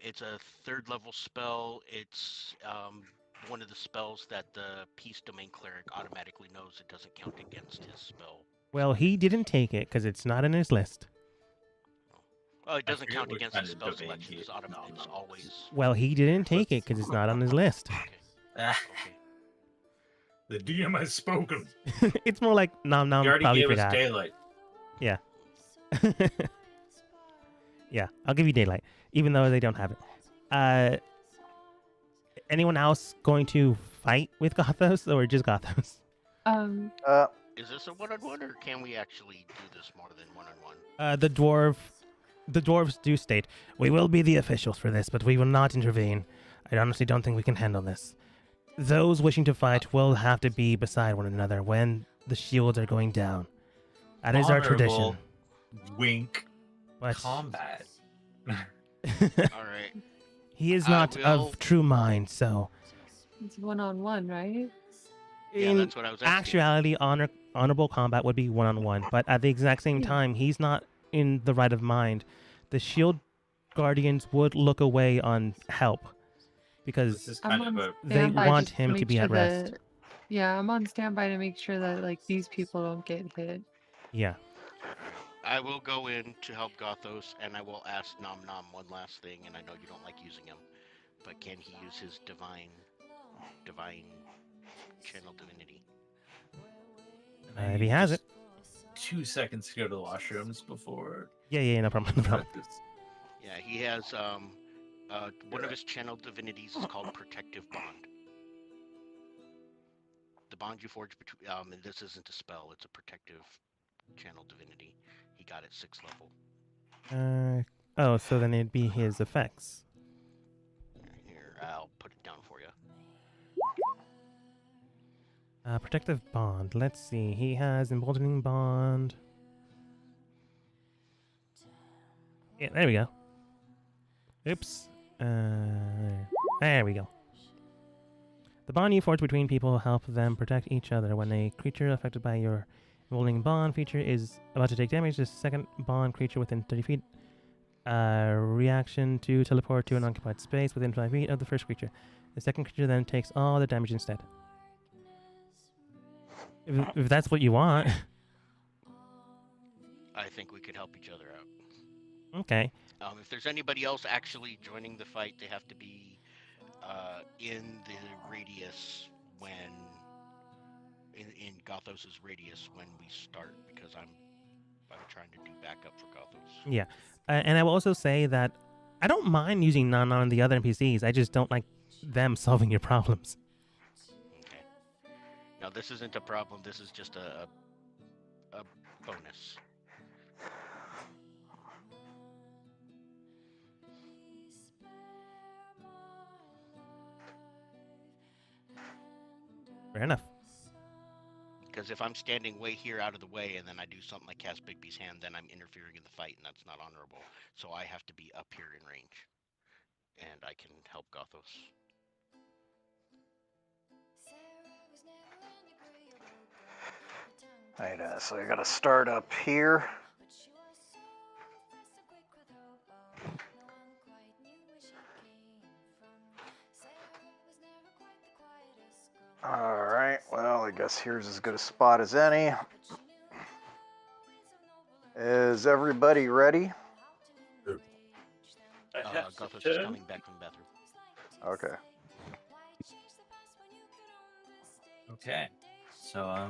it's a 3rd level spell. It's one of the spells that the peace domain cleric automatically knows it doesn't count against his spell. Well, he didn't take it because it's not in his list. Oh, it doesn't forget count what against kind the of spell domain selection. he It's is. automatic. No, It's no. always Well, he didn't take it because it's not on his list. okay. Ah, Okay. the DM has spoken. It's more like nom nom. He already Probably gave us forgot. daylight. Yeah, I'll give you daylight, even though they don't have it. Anyone else going to fight with Gothos or just Gothos? Is this a one-on-one, or can we actually do this more than one-on-one? The dwarves do state, we will be the officials for this, but we will not intervene. I honestly don't think we can handle this. Those wishing to fight will have to be beside one another when the shields are going down. That is our tradition. Honorable Wink. But Combat. All right. he is I not will- of true mind, so It's 1-on-1, right? Yeah, in that's what I was asking. actuality, honorable combat would be one-on-one, but at the exact same Yeah. time, he's not in the right of mind. The shield guardians would look away on help because This is I'm kind on of a they standby want just him to make be sure at rest. that- yeah, I'm on standby to make sure that like these people don't get hit. Yeah. I will go in to help Gothos, and I will ask Nom Nom one last thing, and I know you don't like using him, but can he use his divine channel divinity? If he has it. 2 seconds to go to the washrooms before. Yeah, no problem. No problem. Yeah, he has one of his channel divinities is called Protective Bond. The bond you forge between and this isn't a spell; it's a protective channel divinity. He got it 6th level. Oh, so then it'd be his effects. Here, I'll put it down for you. Protective bond. Let's see. He has emboldening bond. Yeah, there we go. Oops. There we go. The bond you forge between people help them protect each other. When a creature affected by your emboldening bond feature is about to take damage, the second bond creature within 30 feet reaction to teleport to an occupied space within 5 feet of the first creature. The second creature then takes all the damage instead. If that's what you want. I think we could help each other out. Okay. If there's anybody else actually joining the fight, they have to be in the radius when in Gothos's radius when we start, because I'm trying to do backup for Gothos. Yeah. And I will also say that I don't mind using Nana and the other NPCs. I just don't like them solving your problems. Okay. Now this isn't a problem. This is just a bonus. Fair enough. Because if I'm standing way here out of the way and then I do something like cast Bigby's hand, then I'm interfering in the fight, and that's not honorable. So I have to be up here in range, and I can help Gothos. Alright, so I gotta start up here. Alright, well, I guess here's as good a spot as any. Is everybody ready? Gothos is coming back from the bathroom. Okay. Okay. So,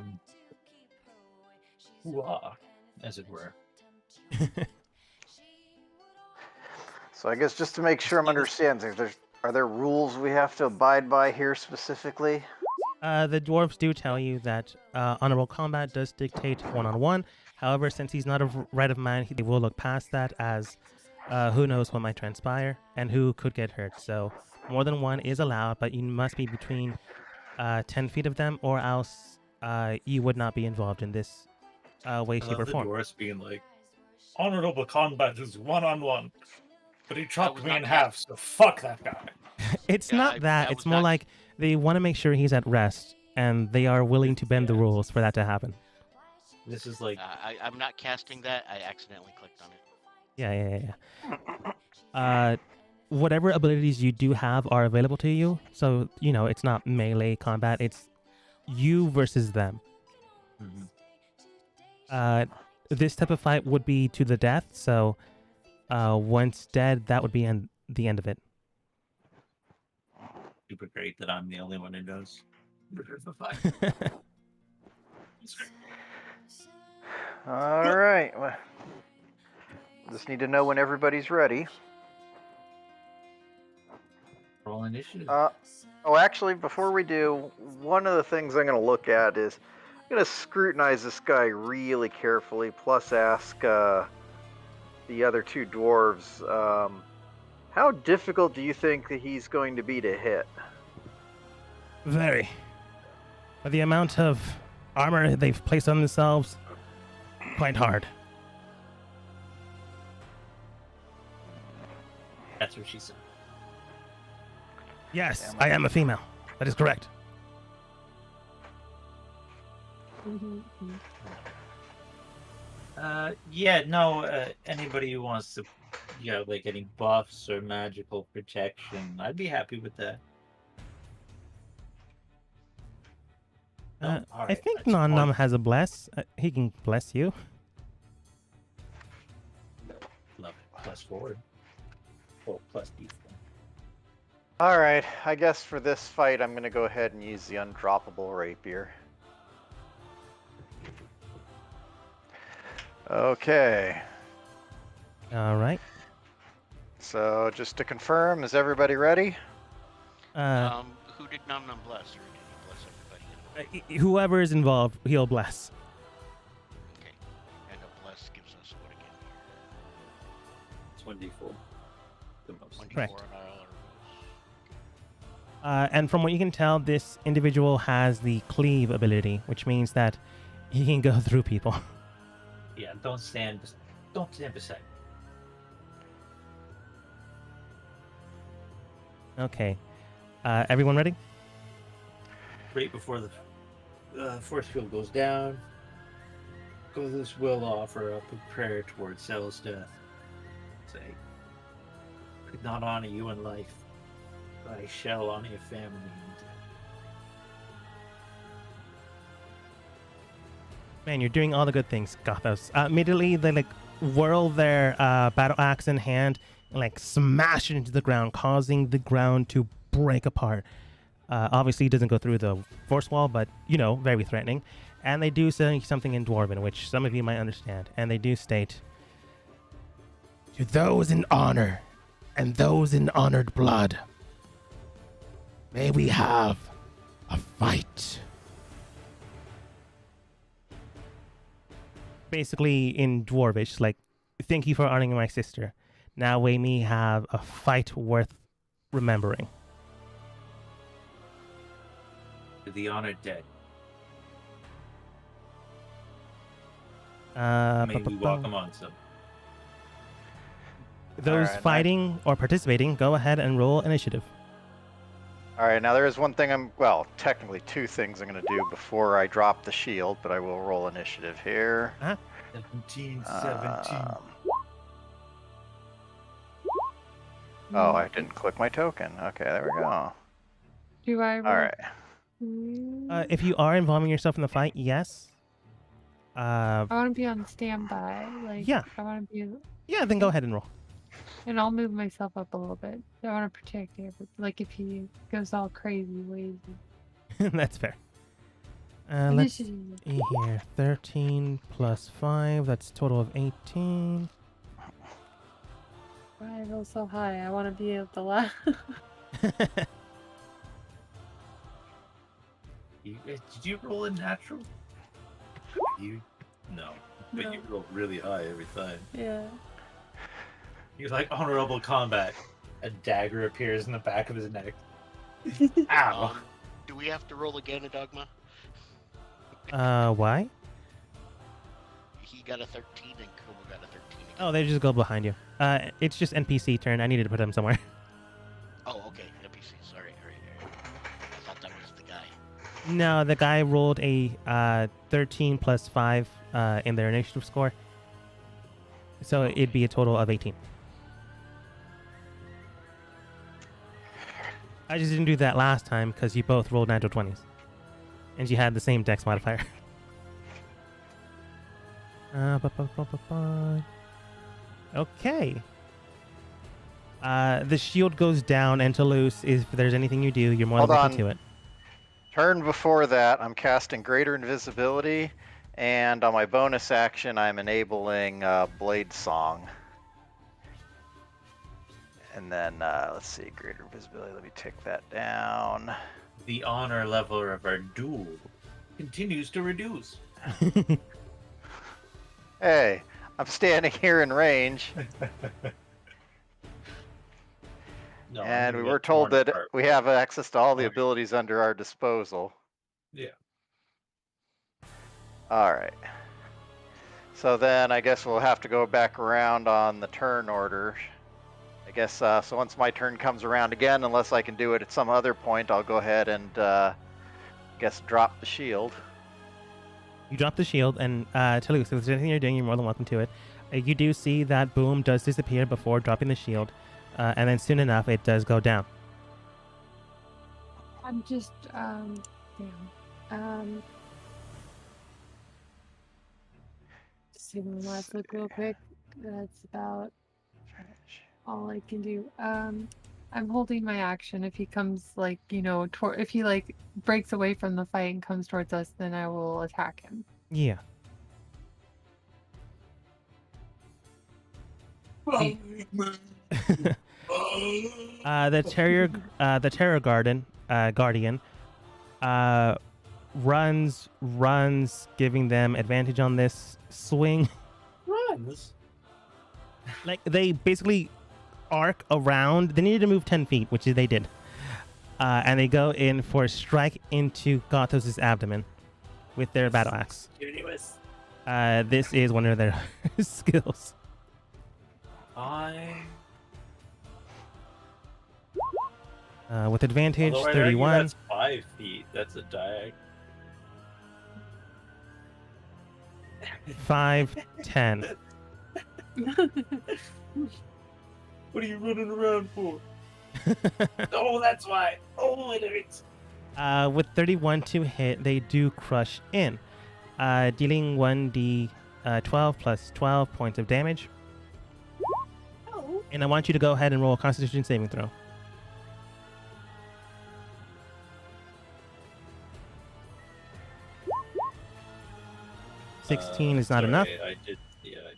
hoo-ah, as it were. So I guess just to make sure I'm understanding, Are there rules we have to abide by here specifically? The dwarves do tell you that honorable combat does dictate one-on-one. However, since he's not a right of man, they will look past that as who knows what might transpire and who could get hurt. So more than one is allowed, but you must be between 10 feet of them, or else you would not be involved in this way, I shape, love or the form. dwarves being like, honorable combat is one-on-one, but he chopped was me not in half, so fuck that guy. It's Yeah, not that. I It's was more not- like they want to make sure he's at rest, and they are willing to bend the Yeah. rules for that to happen. This is like, I'm not casting that. I accidentally clicked on it. Yeah. Whatever abilities you do have are available to you. So, it's not melee combat. It's you versus them. This type of fight would be to the death. So, once dead, that would be the end of it. super great that I'm the only one who knows. All right. Well, just need to know when everybody's ready. Roll initiative. Actually, before we do, one of the things I'm going to look at is I'm going to scrutinize this guy really carefully, plus ask the other two dwarves, how difficult do you think that he's going to be to hit? Very. But the amount of armor they've placed on themselves, quite hard. That's what she said. Yes, Damn it. I am a female. That is correct. Anybody who wants to, like any buffs or magical protection, I'd be happy with that. I alright, think that's Non Num one. has a bless. He can bless you. Love it. Plus 4. Oh, plus D4. All right, I guess for this fight, I'm going to go ahead and use the undroppable rapier. Okay, All right. so just to confirm, is everybody ready? Who did Num Num bless, or did he bless everybody? Whoever is involved, he'll bless. Okay. And a bless gives us what again? It's 1D4. The most. 1d4 Correct. on all our rolls. And from what you can tell, this individual has the cleave ability, which means that he can go through people. Yeah, don't stand beside. Okay. Everyone ready? Right before the force field goes down, Gothis will offer up a prayer towards Cell's death. Say, I could not honor you in life, but I shall honor your family in death. Man, you're doing all the good things, Gothos. Immediately, they whirl their battle axe in hand and smash it into the ground, causing the ground to break apart. Obviously, it doesn't go through the force wall, but very threatening. And they do say something in Dwarven, which some of you might understand. And they do state, "To those in honor and those in honored blood, may we have a fight." Basically, in Dwarvish, thank you for honoring my sister. Now we may have a fight worth remembering. To the honored dead, may we walk amongst them. Those Alright, fighting or participating, go ahead and roll initiative. All right, now there is one thing technically two things I'm going to do before I drop the shield, but I will roll initiative here. 17. Oh, I didn't click my token. Okay, there we go. Do I? All right. If you are involving yourself in the fight, yes. I want to be on standby. Yeah. I want to be, Yeah, then go ahead and roll. and I'll move myself up a little bit. I want to protect everyone. If he goes all crazy ways. That's fair. Let's Initiative. see here. 13 plus 5, that's a total of 18. Why I roll so high? I want to be able to laugh. Did you roll a natural? You no, but No. you roll really high every time. Yeah. You're like honorable combat. A dagger appears in the back of his neck. Ow! Do we have to roll again, Dogma? Why? He got a 13 and Kumo got a 13 again. Oh, they just go behind you. It's just NPC turn. I needed to put them somewhere. Oh, okay. NPC. Sorry. All right. I thought that was the guy. No, the guy rolled a 13 plus 5 in their initiative score. So it'd be a total of 18. I just didn't do that last time because you both rolled natural 20s. And you had the same dex modifier. Okay. The shield goes down, and Toulouse, if there's anything you do, you're more than Hold welcome on. to it. Turn before that, I'm casting Greater Invisibility, and on my bonus action, I'm enabling Blade Song. And then, let's see, Greater Invisibility, let me take that down. The honor level of our duel continues to reduce. Hey, I'm standing here in range, No, and we we were got told torn that apart. we have access to all the Okay. abilities under our disposal. Yeah. All right. So then I guess we'll have to go back around on the turn order. I guess, so once my turn comes around again, unless I can do it at some other point, I'll go ahead and, guess drop the shield. You drop the shield, and Toulouse, if there's anything you're doing, you're more than welcome to it. You do see that Boom does disappear before dropping the shield, and then soon enough, it does go down. I'm just just taking one last look real quick. That's about all I can do. I'm holding my action. If he comes, like, if he, like, breaks away from the fight and comes towards us, then I will attack him. Yeah. The Terror Guardian, runs, giving them advantage on this swing. Runs. Like, they basically arc around. They needed to move 10 feet, which they did. And they go in for a strike into Gothos' abdomen with their battle axe. Continuous. This is one of their skills. With advantage, Although I'd argue 31. That's 5 feet. That's a diag. 5, 10. What are you running around for? Oh, that's why. Oh, it hurts. With 31 to hit, they do crush in, dealing 1d12 plus 12 points of damage. Oh. And I want you to go ahead and roll a Constitution saving throw. 16 is not enough. I did. Yeah, I did.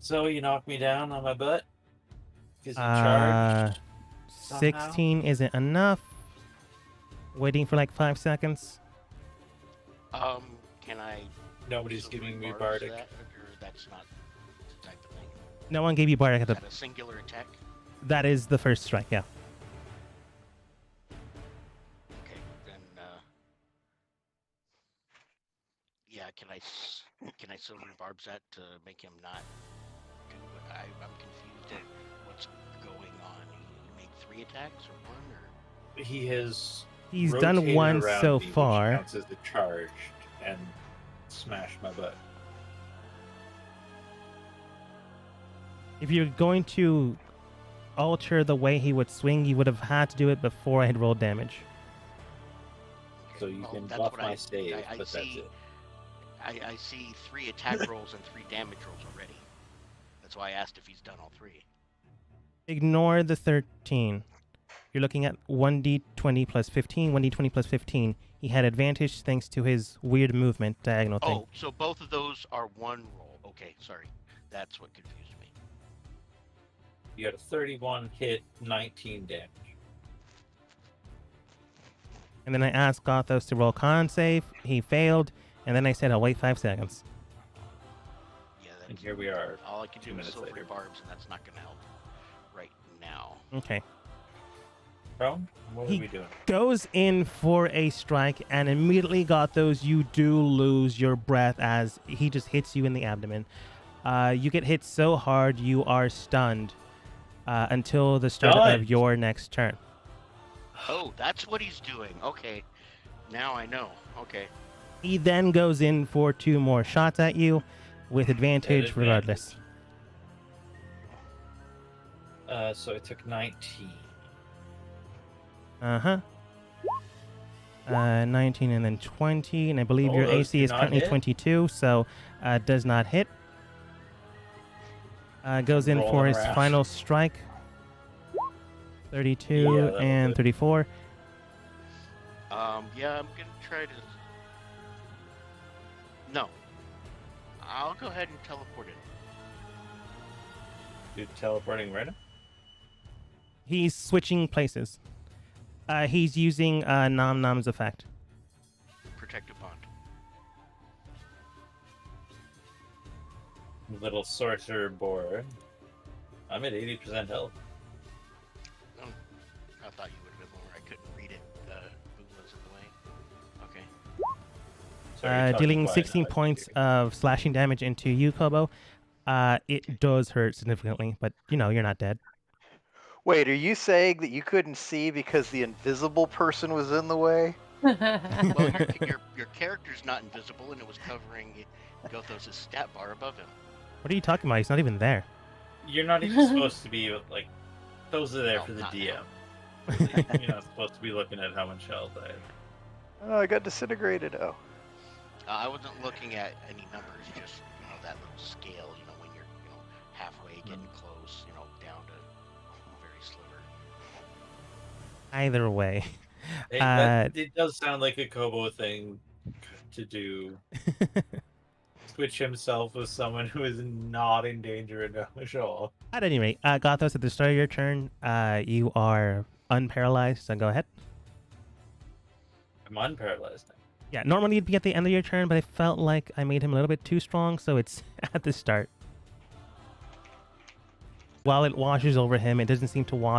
So you knocked me down on my butt? Because you charged? somehow? 16 isn't enough. Waiting for like 5 seconds. Can I? Nobody's silver giving me bars bardic. That, or that's not the type of thing. No one gave you bardic at Is the. that a singular attack? That is the first strike, yeah. Okay, then. Yeah, can I silver barbs that to make him not do? I'm confused at what's going on. He made 3 attacks or 1 or? He has. He's done rotated one around so me, which far. counts as the charge and smashed my butt. If you're going to alter the way he would swing, you would have had to do it before I had rolled damage. So you Well, can that's buff what my I- save, I but that's see. it. I see 3 attack rolls and 3 damage rolls already. That's why I asked if he's done all 3. Ignore the 13. You're looking at 1d20 plus 15, 1d20 plus 15. He had advantage thanks to his weird movement diagonal thing. Oh, so both of those are 1 roll. Okay, sorry. That's what confused me. You got a 31 hit, 19 damage. And then I asked Gothos to roll con save. He failed. And then I said, I'll wait 5 seconds. Yeah, And that's, here we are. all I can 2 do is minutes silvery later. barbs, and that's not going to help right now. Okay. Prone? What are He- we doing? Goes in for a strike, and immediately Gothos, you do lose your breath as he just hits you in the abdomen. You get hit so hard you are stunned until the start of Stunned? your next turn. Oh, that's what he's doing. Okay. Now I know. Okay. He then goes in for 2 more shots at you with advantage regardless. So I took 19. Uh-huh. 19 and then 20, and I believe Oh, your those AC do is not currently hit? 22, so does not hit. Goes in for Rolling his around. final strike. 32 Yeah, that'll and do. 34. Yeah, I'm gonna try to. No. I'll go ahead and teleport in. Dude, teleporting right now? He's switching places. He's using Nom Nom's effect. Protective bond. Little sorcerer boy. I'm at 80% health. I thought you would have been more. I couldn't read it. Who was in the way? Okay. Sorry, you're talking Dealing quiet 16 now, I points can hear of slashing damage into you, Kobo. It does hurt significantly, but you're not dead. Wait, are you saying that you couldn't see because the invisible person was in the way? Well, your character's not invisible, and it was covering Gothos' stat bar above him. What are you talking about? He's not even there. you. You're not even supposed to be, like, those are there No, for the not DM. now. Really. You're not supposed to be looking at how much health I have. Oh, I got disintegrated. Oh. I wasn't looking at any numbers, just that little scale. When you're halfway getting close, down to a very sliver. Either way. It does sound like a Kobo thing to do. Switch himself with someone who is not in danger at all. At any rate, Gothos, at the start of your turn, you are unparalyzed, so go ahead. I'm unparalyzed now. Yeah, normally it'd be at the end of your turn, but I felt like I made him a little bit too strong, so it's at the start. While it washes over him, it doesn't seem to wash